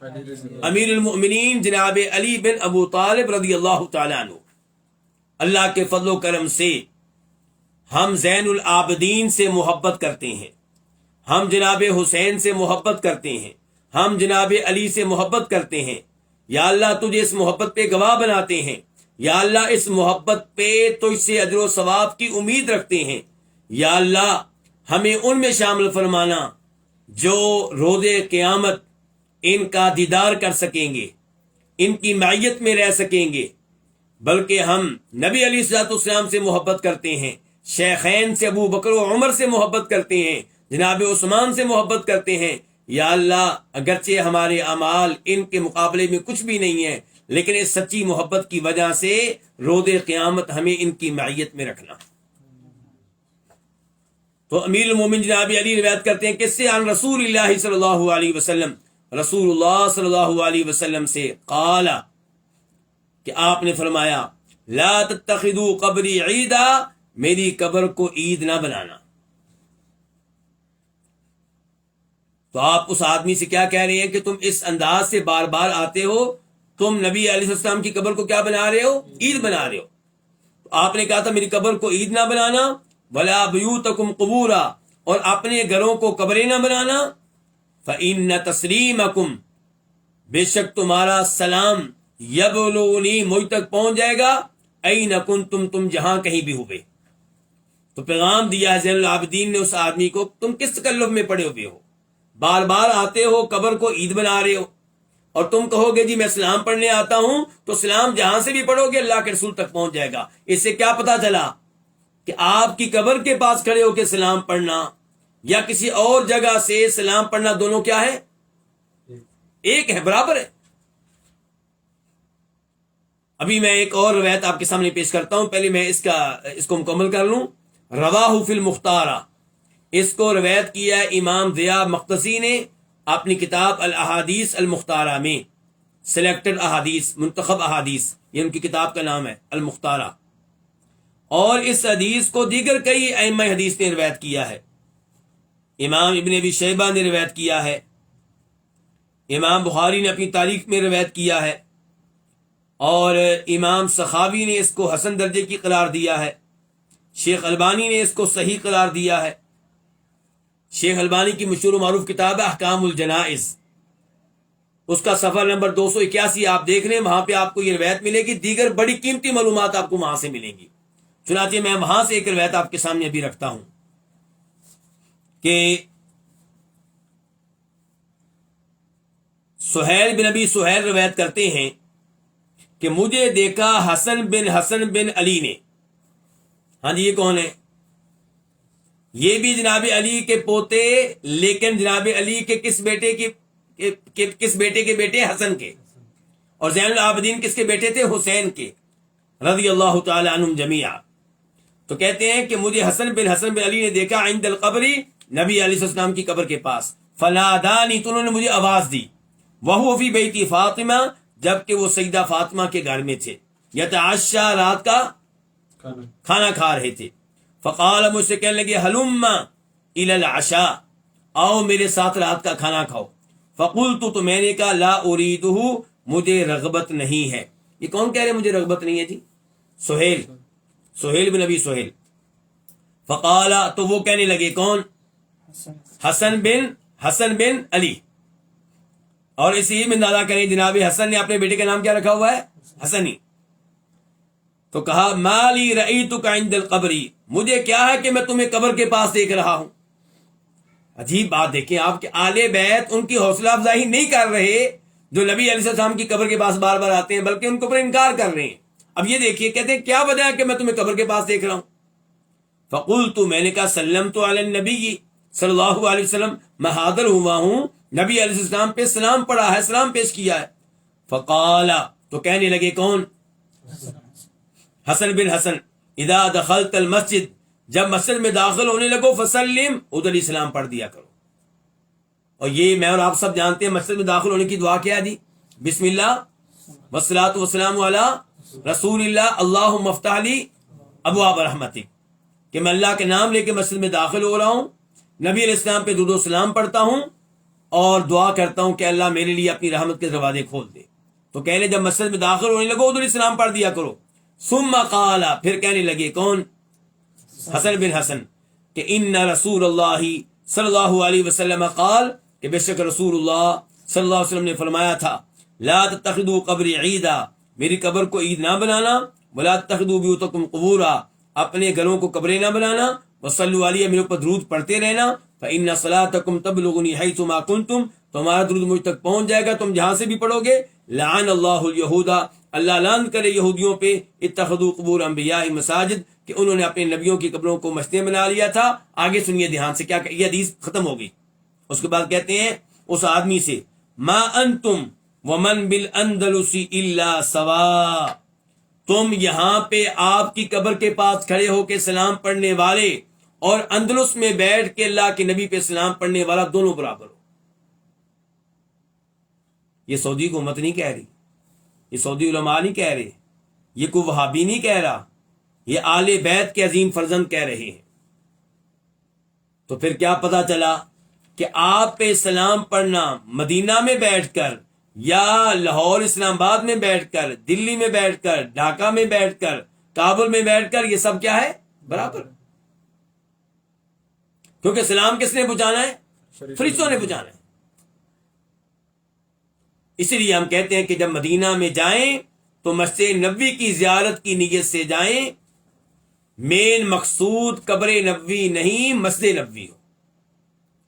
امیر المؤمنین جناب علی بن ابو طالب رضی اللہ تعالیٰ عنہ. اللہ کے فضل و کرم سے ہم زین العابدین سے محبت کرتے ہیں، ہم جناب حسین سے محبت کرتے ہیں، ہم جناب علی سے محبت کرتے ہیں. یا اللہ تجھے اس محبت پہ گواہ بناتے ہیں. یا اللہ اس محبت پہ تجھ سے اجر و ثواب کی امید رکھتے ہیں، یا اللہ ہمیں ان میں شامل فرمانا جو روز قیامت ان کا دیدار کر سکیں گے، ان کی معیت میں رہ سکیں گے، بلکہ ہم نبی علیہ الصلوۃ والسلام سے محبت کرتے ہیں، شیخین سے ابو بکر و عمر سے محبت کرتے ہیں، جناب عثمان سے محبت کرتے ہیں، یا اللہ اگرچہ ہمارے اعمال ان کے مقابلے میں کچھ بھی نہیں ہے، لیکن اس سچی محبت کی وجہ سے روز قیامت ہمیں ان کی معیت میں رکھنا۔ تو امیر المومن جناب علی روایت کرتے ہیں کس سے؟ عن رسول اللہ صلی اللہ علیہ وسلم، رسول اللہ صلی اللہ علیہ وسلم سے، قال کہ آپ نے فرمایا لا تتخذوا قبری عیدا، میری قبر کو عید نہ بنانا۔ تو آپ اس آدمی سے کیا کہہ رہے ہیں کہ تم اس انداز سے بار بار آتے ہو، تم نبی علیہ السلام کی قبر کو کیا بنا رہے ہو؟ عید بنا رہے ہو۔ تو آپ نے کہا تھا میری قبر کو عید نہ بنانا، ولا بیوتکم قبورا، اور اپنے گھروں کو قبریں نہ بنانا، فإن تسلیمکم، بے شک تمہارا سلام، یبلغنی، مجھ تک پہنچ جائے گا، این کنتم، تم جہاں کہیں بھی ہوئے۔ تو پیغام دیا ہے زین العابدین نے اس آدمی کو، تم کس تکلف میں پڑے ہوئے ہو، بار بار آتے ہو، قبر کو عید بنا رہے ہو، اور تم کہو گے جی میں سلام پڑھنے آتا ہوں، تو سلام جہاں سے بھی پڑھو گے اللہ کے رسول تک پہنچ جائے گا۔ اس سے کیا پتا چلا کہ آپ کی قبر کے پاس کھڑے ہو کے سلام پڑھنا یا کسی اور جگہ سے سلام پڑھنا، دونوں کیا ہے؟ ایک ہے، برابر ہے۔ ابھی میں ایک اور روایت آپ کے سامنے پیش کرتا ہوں، پہلے میں اس کو مکمل کر لوں۔ رواہ فی المختارہ، اس کو روایت کیا ہے امام ضیاء مقدسی نے اپنی کتاب الاحادیث المختارہ میں، سلیکٹڈ احادیث، منتخب احادیث، یہ ان کی کتاب کا نام ہے المختارہ۔ اور اس حدیث کو دیگر کئی ائمہ حدیث نے روایت کیا ہے، امام ابن ابی شیبہ نے روایت کیا ہے، امام بخاری نے اپنی تاریخ میں روایت کیا ہے، اور امام سخاوی نے اس کو حسن درجے کی قرار دیا ہے، شیخ البانی نے اس کو صحیح قرار دیا ہے۔ شیخ البانی کی مشہور و معروف کتاب ہے احکام الجنائز، اس کا صفحہ نمبر 281 آپ دیکھ لیں، وہاں پہ آپ کو یہ روایت ملے گی، دیگر بڑی قیمتی معلومات آپ کو وہاں سے ملیں گی۔ چنانچہ میں وہاں سے ایک روایت آپ کے سامنے ابھی رکھتا ہوں کہ سہیل بن ابی سہیل روایت کرتے ہیں کہ مجھے دیکھا حسن بن علی نے۔ ہاں جی، یہ کون ہے؟ یہ بھی جناب علی کے پوتے، لیکن جناب علی کے کس بیٹے کے بیٹے؟ حسن کے۔ اور زین العابدین کس کے بیٹے تھے؟ حسین کے، رضی اللہ تعالی عنہم جمیعا۔ تو کہتے ہیں کہ مجھے حسن بن علی نے دیکھا عند القبری، نبی علیہ السلام کی قبر کے پاس، فنادانی، تو انہوں نے مجھے آواز دی، وہو فی بیتی فاطمہ، جبکہ وہ سیدہ فاطمہ کے گھر میں تھے، یتعشا، رات کا کھانا کھا رہے تھے، فقال، مجھ سے کہنے لگے، ہلم الی العشاء، آؤ میرے ساتھ رات کا کھانا کھاؤ، فقلت، تو میں نے کہا، لا اریدہ، مجھے رغبت نہیں ہے۔ یہ کون کہہ رہے مجھے رغبت نہیں ہے جی؟ سہیل بن ابی سہیل۔ فقال، تو وہ کہنے لگے، کون؟ حسن بن علی۔ اور اسی میں اندازہ کریں جناب حسن نے اپنے بیٹے کا نام کیا رکھا ہوا ہے؟ حسنی۔ تو کہا، مالی رأیتک عند القبری، مجھے کیا ہے کہ میں تمہیں قبر کے پاس دیکھ رہا ہوں۔ عجیب بات دیکھیں آپ، کہ آل بیت ان کی حوصلہ افزائی نہیں کر رہے جو نبی علیہ السلام کی قبر کے پاس بار بار آتے ہیں، بلکہ ان کے اوپر انکار کر رہے ہیں۔ اب یہ دیکھیے، کہتے ہیں کیا وجہ ہے کہ میں تمہیں قبر کے پاس دیکھ رہا ہوں؟ فقلت، میں نے کہا، سلمت علی النبی صلی اللہ علیہ وسلم، میں حاضر ہوا ہوں، نبی علیہ السلام پہ سلام پڑھا ہے، سلام پیش کیا ہے۔ فقال، تو کہنے لگے، کون؟ حسن بن حسن، اذا دخلت المسجد، جب مسجد میں داخل ہونے لگو، فسلم، ادھر ہی سلام پڑھ دیا کرو۔ اور یہ میں اور آپ سب جانتے ہیں مسجد میں داخل ہونے کی دعا کیا ہے جی؟ بسم اللہ والصلاۃ والسلام علی رسول اللہ، اللہم افتح لی ابواب رحمتک، کہ میں اللہ کے نام لے کے مسجد میں داخل ہو رہا ہوں، نبی علیہ السلام پہ درود و سلام پڑھتا ہوں اور دعا کرتا ہوں کہ اللہ میرے لیے اپنی رحمت کے دروازے کھول دے۔ تو کہنے جب مسجد میں داخل ہونے لگو ادھر ہی سلام پڑھ دیا کرو۔ ثم قال، پھر کہنے لگے، کون؟ حسن بن حسن، کہ ان رسول اللہ صلی اللہ علیہ وسلم قال، کہ بے شک رسول اللہ صلی اللہ علیہ وسلم نے فرمایا تھا، لا تتخذوا قبری عیدا، میری قبر کو عید نہ بنانا، ولا تخذوا بیوتکم قبورا، اپنے گھروں کو قبریں نہ بنانا، وصلوا علی، میرے اوپر درود پڑھتے رہنا، فإن صلاتکم تبلغنی حیث ما کنتم، تمہارا درود مجھ تک پہنچ جائے گا تم جہاں سے بھی پڑھو گے۔ لعن اللہ الیہودا، اللہ لعن کرے یہودیوں پہ، اتخذوا قبور انبیاء مساجد، کہ انہوں نے اپنے نبیوں کی قبروں کو مسجدیں بنا لیا تھا۔ آگے سنیے دھیان سے، کیا یہ حدیث ختم ہو گئی، اس کے بعد کہتے ہیں اس آدمی سے، ما انتم ومن بالاندلس الا سوا، تم یہاں پہ آپ کی قبر کے پاس کھڑے ہو کے سلام پڑھنے والے اور اندلس میں بیٹھ کے اللہ کے نبی پہ سلام پڑھنے والا دونوں برابر ہو۔ یہ سعودی حکومت نہیں کہہ رہی، یہ سعودی علماء نہیں کہہ رہے، یہ کوئی وہابی نہیں کہہ رہا، یہ آل بیت کے عظیم فرزند کہہ رہے ہیں۔ تو پھر کیا پتا چلا کہ آپ پہ سلام پڑھنا مدینہ میں بیٹھ کر یا لاہور اسلام آباد میں بیٹھ کر، دلی میں بیٹھ کر، ڈھاکہ میں بیٹھ کر، کابل میں بیٹھ کر، یہ سب کیا ہے؟ برابر۔ کیونکہ سلام کس نے پہنچانا ہے؟ فرشتوں نے پہنچانا ہے۔ اسی لیے ہم کہتے ہیں کہ جب مدینہ میں جائیں تو مسجد نبوی کی زیارت کی نیت سے جائیں، مین مقصود قبر نبوی نہیں مسجد نبوی ہو۔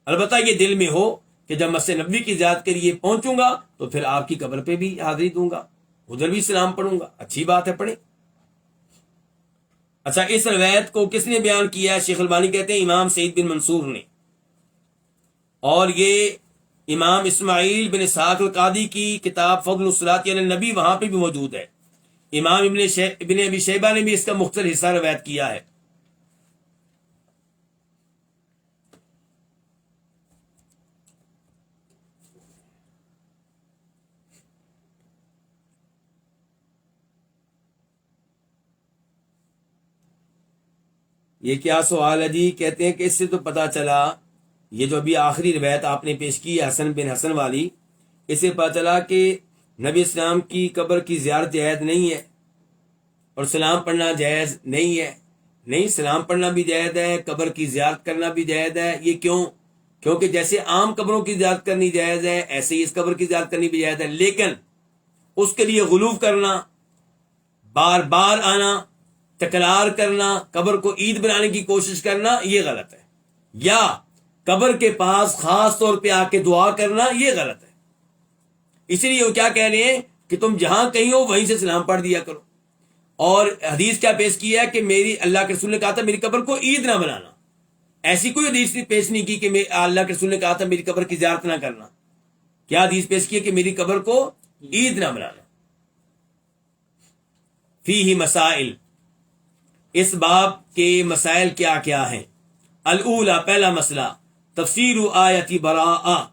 البتہ یہ دل میں ہو کہ جب مسجد نبوی کی زیارت کے لیے پہنچوں گا تو پھر آپ کی قبر پہ بھی حاضری دوں گا، ادھر بھی سلام پڑھوں گا، اچھی بات ہے، پڑھیں۔ اچھا، اس روایت کو کس نے بیان کیا ہے؟ شیخ البانی کہتے ہیں امام سعید بن منصور نے، اور یہ امام اسماعیل بن اسحاق القادی کی کتاب فضل الصلاۃ علی النبی وہاں پہ بھی موجود ہے۔ امام ابن ابی شیبہ نے بھی اس کا مختصر حصہ روایت کیا ہے۔ یہ کیا سوال ہے جی؟ کہتے ہیں کہ اس سے تو پتا چلا، یہ جو ابھی آخری روایت آپ نے پیش کی ہے حسن بن حسن والی، اس سے پتا چلا کہ نبی اسلام کی قبر کی زیارت جائز نہیں ہے اور سلام پڑھنا جائز نہیں ہے۔ نہیں، سلام پڑھنا بھی جائز ہے، قبر کی زیارت کرنا بھی جائز ہے۔ یہ کیوں؟ کیونکہ جیسے عام قبروں کی زیارت کرنی جائز ہے، ایسے ہی اس قبر کی زیارت کرنی بھی جائز ہے، لیکن اس کے لیے غلو کرنا، بار بار آنا، تکرار کرنا، قبر کو عید بنانے کی کوشش کرنا، یہ غلط ہے۔ یا قبر کے پاس خاص طور پہ آ کے دعا کرنا، یہ غلط ہے۔ اسی لیے وہ کیا کہہ رہے ہیں کہ تم جہاں کہیں ہو وہیں سے سلام پڑھ دیا کرو۔ اور حدیث کیا پیش کی ہے کہ میری، اللہ کے رسول نے کہا تھا میری قبر کو عید نہ بنانا۔ ایسی کوئی حدیث پیش نہیں کی کہ اللہ کے رسول نے کہا تھا میری قبر کی زیارت نہ کرنا۔ کیا حدیث پیش کی ہے کہ میری قبر کو عید نہ بنانا۔ فیہ مسائل، اس باب کے مسائل کیا کیا ہیں؟ الاولا، پہلا مسئلہ، تفسیر آیت براءہ،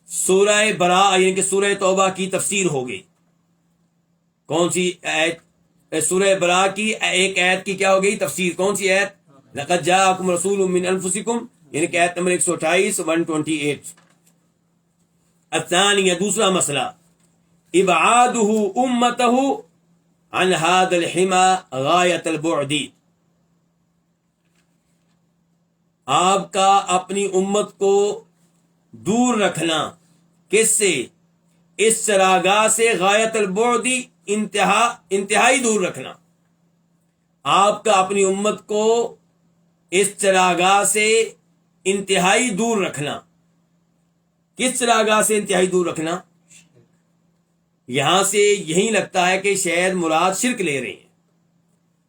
سورہ براءہ یعنی کہ سورہ توبہ کی تفسیر ہو گئی۔ کون سی آیت؟ سورہ براءہ کی ایک آیت کی کیا ہو گئی تفسیر؟ کون سی آیت؟ لقد جاءکم رسول من انفسکم، یعنی کہ آیت نمبر 128 128۔ الثانیہ، دوسرا مسئلہ، ابعادہ امتہ عن هذا الحمى غایت البعد، آپ کا اپنی امت کو دور رکھنا، کس سے؟ اس چراگاہ سے، غایت البعد، انتہائی دور رکھنا۔ آپ کا اپنی امت کو اس چراگاہ سے انتہائی دور رکھنا۔ کس چراگاہ سے انتہائی دور رکھنا؟ یہاں سے یہی لگتا ہے کہ شاید مراد شرک لے رہے ہیں،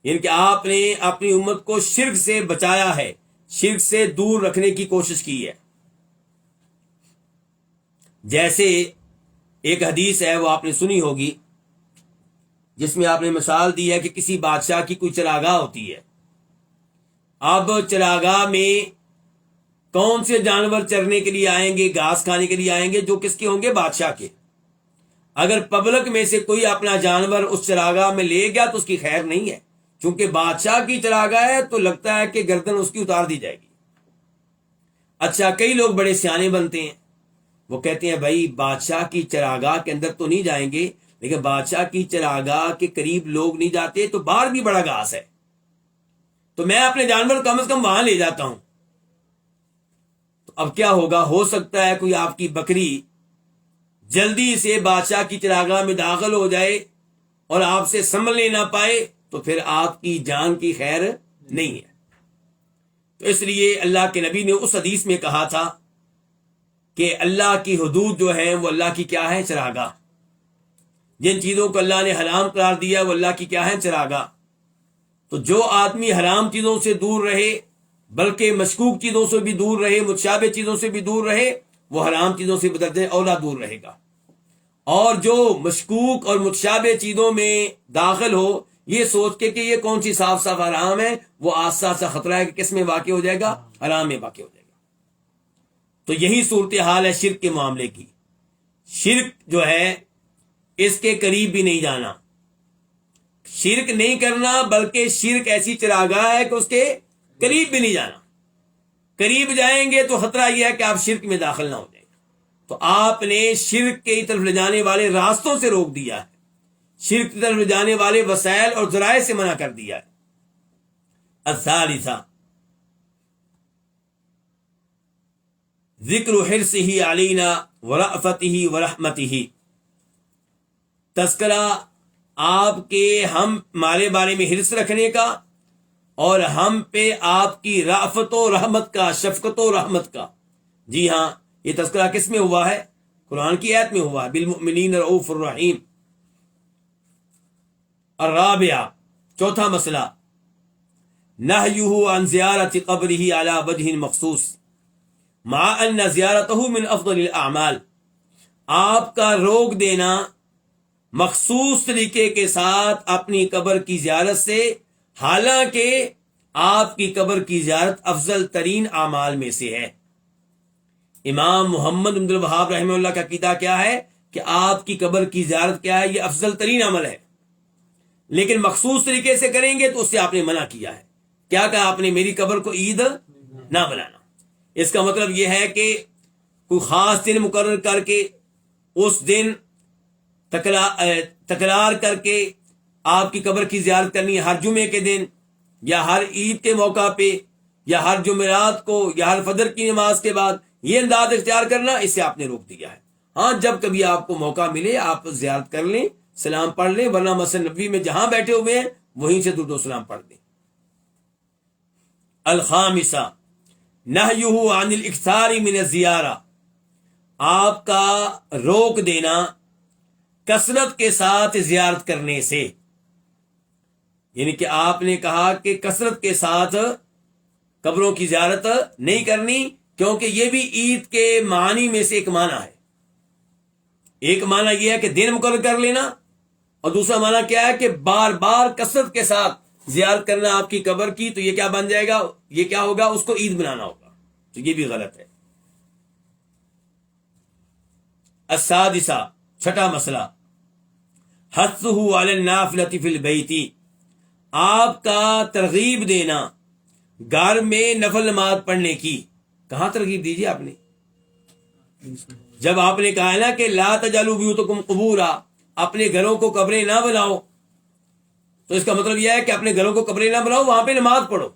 یعنی کہ آپ نے اپنی امت کو شرک سے بچایا ہے، شرک سے دور رکھنے کی کوشش کی ہے۔ جیسے ایک حدیث ہے، وہ آپ نے سنی ہوگی، جس میں آپ نے مثال دی ہے کہ کسی بادشاہ کی کوئی چراگاہ ہوتی ہے۔ اب چراگاہ میں کون سے جانور چرنے کے لیے آئیں گے، گھاس کھانے کے لیے آئیں گے؟ جو کس کے ہوں گے؟ بادشاہ کے۔ اگر پبلک میں سے کوئی اپنا جانور اس چراگاہ میں لے گیا تو اس کی خیر نہیں ہے، چونکہ بادشاہ کی چراگاہ ہے تو لگتا ہے کہ گردن اس کی اتار دی جائے گی۔ اچھا، کئی لوگ بڑے سیانے بنتے ہیں، وہ کہتے ہیں بھائی بادشاہ کی چراگاہ کے اندر تو نہیں جائیں گے، لیکن بادشاہ کی چراگاہ کے قریب لوگ نہیں جاتے تو باہر بھی بڑا گھاس ہے، تو میں اپنے جانور کم از کم وہاں لے جاتا ہوں۔ تو اب کیا ہوگا؟ ہو سکتا ہے کوئی آپ کی بکری جلدی سے بادشاہ کی چراگاہ میں داخل ہو جائے اور آپ سے سنبھلنے نہ پائے تو پھر آپ کی جان کی خیر نہیں ہے۔ تو اس لیے اللہ کے نبی نے اس حدیث میں کہا تھا کہ اللہ کی حدود جو ہیں وہ اللہ کی کیا ہے؟ چراگاہ۔ جن چیزوں کو اللہ نے حرام قرار دیا وہ اللہ کی کیا ہے؟ چراگاہ۔ تو جو آدمی حرام چیزوں سے دور رہے، بلکہ مشکوک چیزوں سے بھی دور رہے، متشابہ چیزوں سے بھی دور رہے، وہ حرام چیزوں سے بدرجہ اولا دور رہے گا۔ اور جو مشکوک اور متشابہ چیزوں میں داخل ہو یہ سوچ کے کہ یہ کون سی صاف صاف حرام ہے، وہ آسا سا خطرہ ہے کہ کس میں واقع ہو جائے گا؟ حرام میں واقع ہو جائے گا۔ تو یہی صورتحال ہے شرک کے معاملے کی۔ شرک جو ہے اس کے قریب بھی نہیں جانا، شرک نہیں کرنا، بلکہ شرک ایسی چراگاہ ہے کہ اس کے قریب بھی نہیں جانا۔ قریب جائیں گے تو خطرہ یہ ہے کہ آپ شرک میں داخل نہ ہو جائیں۔ تو آپ نے شرک کی طرف لے جانے والے راستوں سے روک دیا ہے، شرک کی طرف لے جانے والے وسائل اور ذرائع سے منع کر دیا ہے۔ الثالثہ ذکر حرصہ علینا ورأفتہ ورحمتہ، تذکرہ آپ کے ہمارے بارے میں حرص رکھنے کا اور ہم پہ آپ کی رأفت و رحمت کا، شفقت و رحمت کا۔ جی ہاں، یہ تذکرہ کس میں ہوا ہے؟ قرآن کی آیت میں ہوا ہے، بالمؤمنین رؤوف الرحیم۔ الرابعہ، چوتھا مسئلہ، نہیہ عن زیارت قبرہ علی وجہ مخصوص مع ان زیارتہ من افضل الاعمال، آپ کا روک دینا مخصوص طریقے کے ساتھ اپنی قبر کی زیارت سے، حالانکہ آپ کی قبر کی زیارت افضل ترین اعمال میں سے ہے۔ امام محمد بن عبد الوہاب رحمہ اللہ کا عقیدہ کیا ہے کہ آپ کی قبر کی زیارت کیا ہے؟ یہ افضل ترین عمل ہے، لیکن مخصوص طریقے سے کریں گے تو اس سے آپ نے منع کیا ہے۔ کیا کہا آپ نے؟ میری قبر کو عید نہ بنانا۔ اس کا مطلب یہ ہے کہ کوئی خاص دن مقرر کر کے اس دن تکرار کر کے آپ کی قبر کی زیارت کرنی ہے، ہر جمعے کے دن یا ہر عید کے موقع پہ یا ہر جمعرات کو یا ہر فجر کی نماز کے بعد، یہ انداز اختیار کرنا، اس سے آپ نے روک دیا ہے۔ ہاں، جب کبھی آپ کو موقع ملے آپ زیارت کر لیں، سلام پڑھ لیں، ورنہ مسجد نبوی میں جہاں بیٹھے ہوئے ہیں وہیں سے درود و سلام پڑھ دیں۔ الخامسہ نہیہ عن الاکثار من الزیارہ، آپ کا روک دینا کثرت کے ساتھ زیارت کرنے سے، یعنی کہ آپ نے کہا کہ کثرت کے ساتھ قبروں کی زیارت نہیں کرنی، کیونکہ یہ بھی عید کے معنی میں سے ایک معنی ہے۔ ایک معنی یہ ہے کہ دن مقرر کر لینا، اور دوسرا معنی کیا ہے کہ بار بار کثرت کے ساتھ زیارت کرنا آپ کی قبر کی، تو یہ کیا بن جائے گا؟ یہ کیا ہوگا؟ اس کو عید بنانا ہوگا، تو یہ بھی غلط ہے۔ السادسہ، چھٹا مسئلہ، حثہ علی النافلۃ فی البیت، آپ کا ترغیب دینا گھر میں نفل نماز پڑھنے کی۔ کہاں ترغیب دیجیے آپ نے؟ جب آپ نے کہا ہے نا کہ لا تجعلوا بیوتکم قبورا، اپنے گھروں کو قبریں نہ بناؤ، تو اس کا مطلب یہ ہے کہ اپنے گھروں کو قبریں نہ بناؤ، وہاں پہ نماز پڑھو۔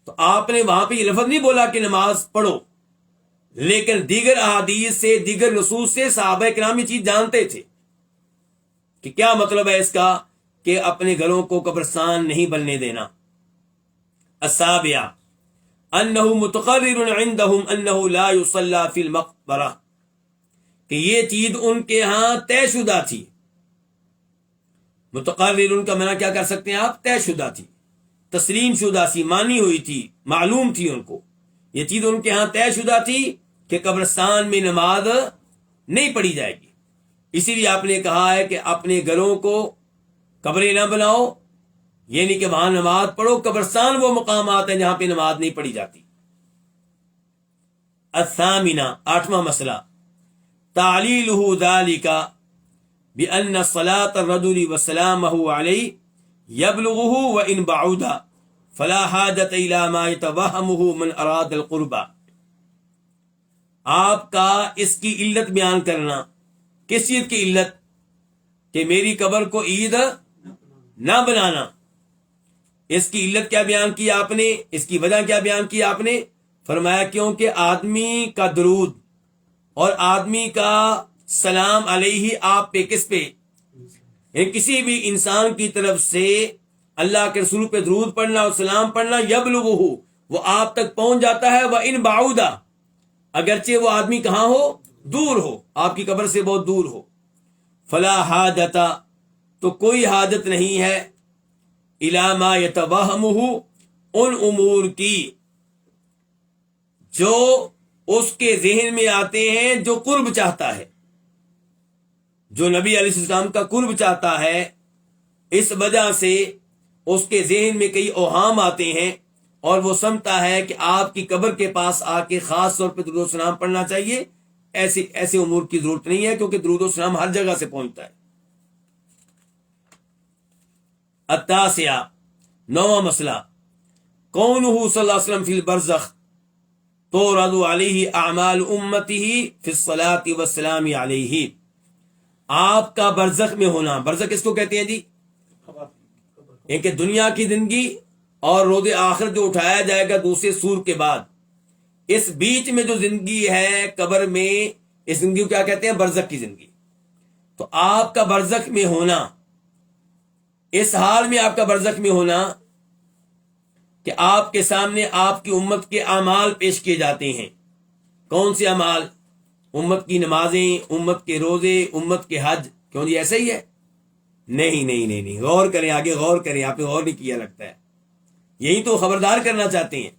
تو آپ نے وہاں پہ یہ لفظ نہیں بولا کہ نماز پڑھو، لیکن دیگر احادیث سے، دیگر نصوص سے صحابہ کرام یہ چیز جانتے تھے کہ کیا مطلب ہے اس کا، کہ اپنے گھروں کو قبرستان نہیں بننے دینا۔ السابعہ انہ متقرر عندهم انہ لا یصلی فی المقبرہ، کہ یہ چیز ان کے ہاں طے شدہ تھی۔ متقرر ان کا معنی کیا کر سکتے ہیں آپ؟ طے شدہ تھی، تسلیم شدہ سی، مانی ہوئی تھی، معلوم تھی ان کو، یہ چیز ان کے ہاں طے شدہ تھی کہ قبرستان میں نماز نہیں پڑھی جائے گی۔ اسی لیے آپ نے کہا ہے کہ اپنے گھروں کو قبریں نہ بناؤ، یعنی کہ وہاں نماز پڑھو۔ قبرستان وہ مقامات ہیں جہاں پہ نماز نہیں پڑھی جاتی۔ الثامنہ، آٹھواں مسئلہ، تعلیلہ ذالک بأن صلاة الرجل وسلامہ علیہ یبلغہ وإن بعود فلا حاجت الی ما یتوہمہ من اراد القربہ، آپ کا اس کی علت بیان کرنا۔ کس چیز کی علت؟ کہ میری قبر کو عید نہ بنانا۔ اس کی علت کیا بیان کی آپ نے؟ اس کی وجہ کیا بیان کی آپ نے؟ فرمایا کیونکہ آدمی کا درود اور آدمی کا سلام علیہ آپ پہ، کس پہ؟ یعنی کسی بھی انسان کی طرف سے اللہ کے رسول پہ درود پڑھنا اور سلام پڑھنا یبلغہ، وہ آپ تک پہنچ جاتا ہے، وَإِن بَعُودَ، اگرچہ وہ آدمی کہاں ہو، دور ہو، آپ کی قبر سے بہت دور ہو، فلا حاجت، تو کوئی حاجت نہیں ہے، الی ما یتوہمہ، ان امور کی جو اس کے ذہن میں آتے ہیں، جو قرب چاہتا ہے، جو نبی علیہ السلام کا قرب چاہتا ہے، اس وجہ سے اس کے ذہن میں کئی اوہام آتے ہیں اور وہ سمجھتا ہے کہ آپ کی قبر کے پاس آ کے خاص طور پہ درود و سلام پڑھنا چاہیے۔ ایسے امور کی ضرورت نہیں ہے، کیونکہ درود و سلام ہر جگہ سے پہنچتا ہے۔ التاسعہ، نواں مسئلہ، کونہ صلی اللہ علیہ وسلم فی البرزخ تورد علیہ اعمال امتہ فی الصلاۃ والسلام علیہ، آپ کا برزخ میں ہونا، برزخ اس کو کہتے ہیں جی، کہ دنیا کی زندگی اور روز آخر جو اٹھایا جائے گا دوسرے سور کے بعد، اس بیچ میں جو زندگی ہے قبر میں، اس زندگی کو کیا کہتے ہیں؟ برزخ کی زندگی۔ تو آپ کا برزخ میں ہونا، اس حال میں آپ کا برزخ میں ہونا کہ آپ کے سامنے آپ کی امت کے اعمال پیش کیے جاتے ہیں۔ کون سے اعمال؟ امت کی نمازیں، امت کے روزے، امت کے حج۔ کیوں جی ایسا ہی ہے؟ نہیں، غور کریں، آگے غور کریں، آپ نے غور نہیں کیا لگتا ہے۔ یہی تو خبردار کرنا چاہتے ہیں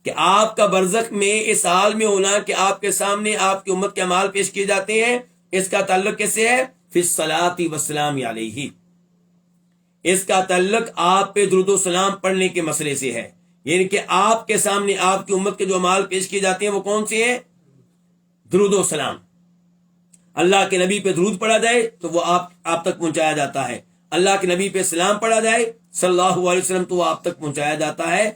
کہ آپ کا برزخ میں اس حال میں ہونا کہ آپ کے سامنے آپ کی امت کے اعمال پیش کیے جاتے ہیں، اس کا تعلق کیسے ہے؟ فی الصلاۃ والسلام علیہ، اس کا تعلق آپ پہ درود و سلام پڑھنے کے مسئلے سے ہے۔ یعنی کہ آپ کے سامنے آپ کی امت کے جو اعمال پیش کیے جاتے ہیں وہ کون سے ہیں؟ درود و سلام۔ اللہ کے نبی پہ درود پڑھا جائے تو وہ آپ تک پہنچایا جاتا ہے، اللہ کے نبی پہ سلام پڑھا جائے صلی اللہ علیہ وسلم تو وہ آپ تک پہنچایا جاتا ہے۔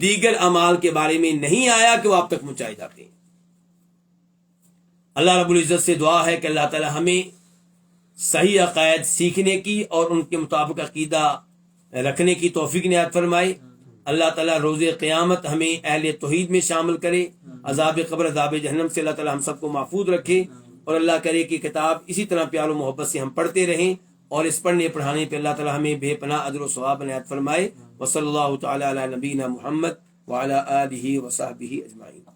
دیگر اعمال کے بارے میں نہیں آیا کہ وہ آپ تک پہنچائے جاتے ہیں۔ اللہ رب العزت سے دعا ہے کہ اللہ تعالی ہمیں صحیح عقائد سیکھنے کی اور ان کے مطابق عقیدہ رکھنے کی توفیق عنایت فرمائے۔ اللہ تعالیٰ روز قیامت ہمیں اہل توحید میں شامل کرے، عذاب قبر، عذاب جہنم سے اللہ تعالیٰ ہم سب کو محفوظ رکھے، اور اللہ کرے کہ کتاب اسی طرح پیار و محبت سے ہم پڑھتے رہیں، اور اس پڑھنے پڑھانے پہ اللہ تعالیٰ ہمیں بے پناہ اجر و ثواب عنایت فرمائے۔ وصلی اللہ تعالیٰ علی نبینا محمد وعلی آلہ وصحبہ اجمعین۔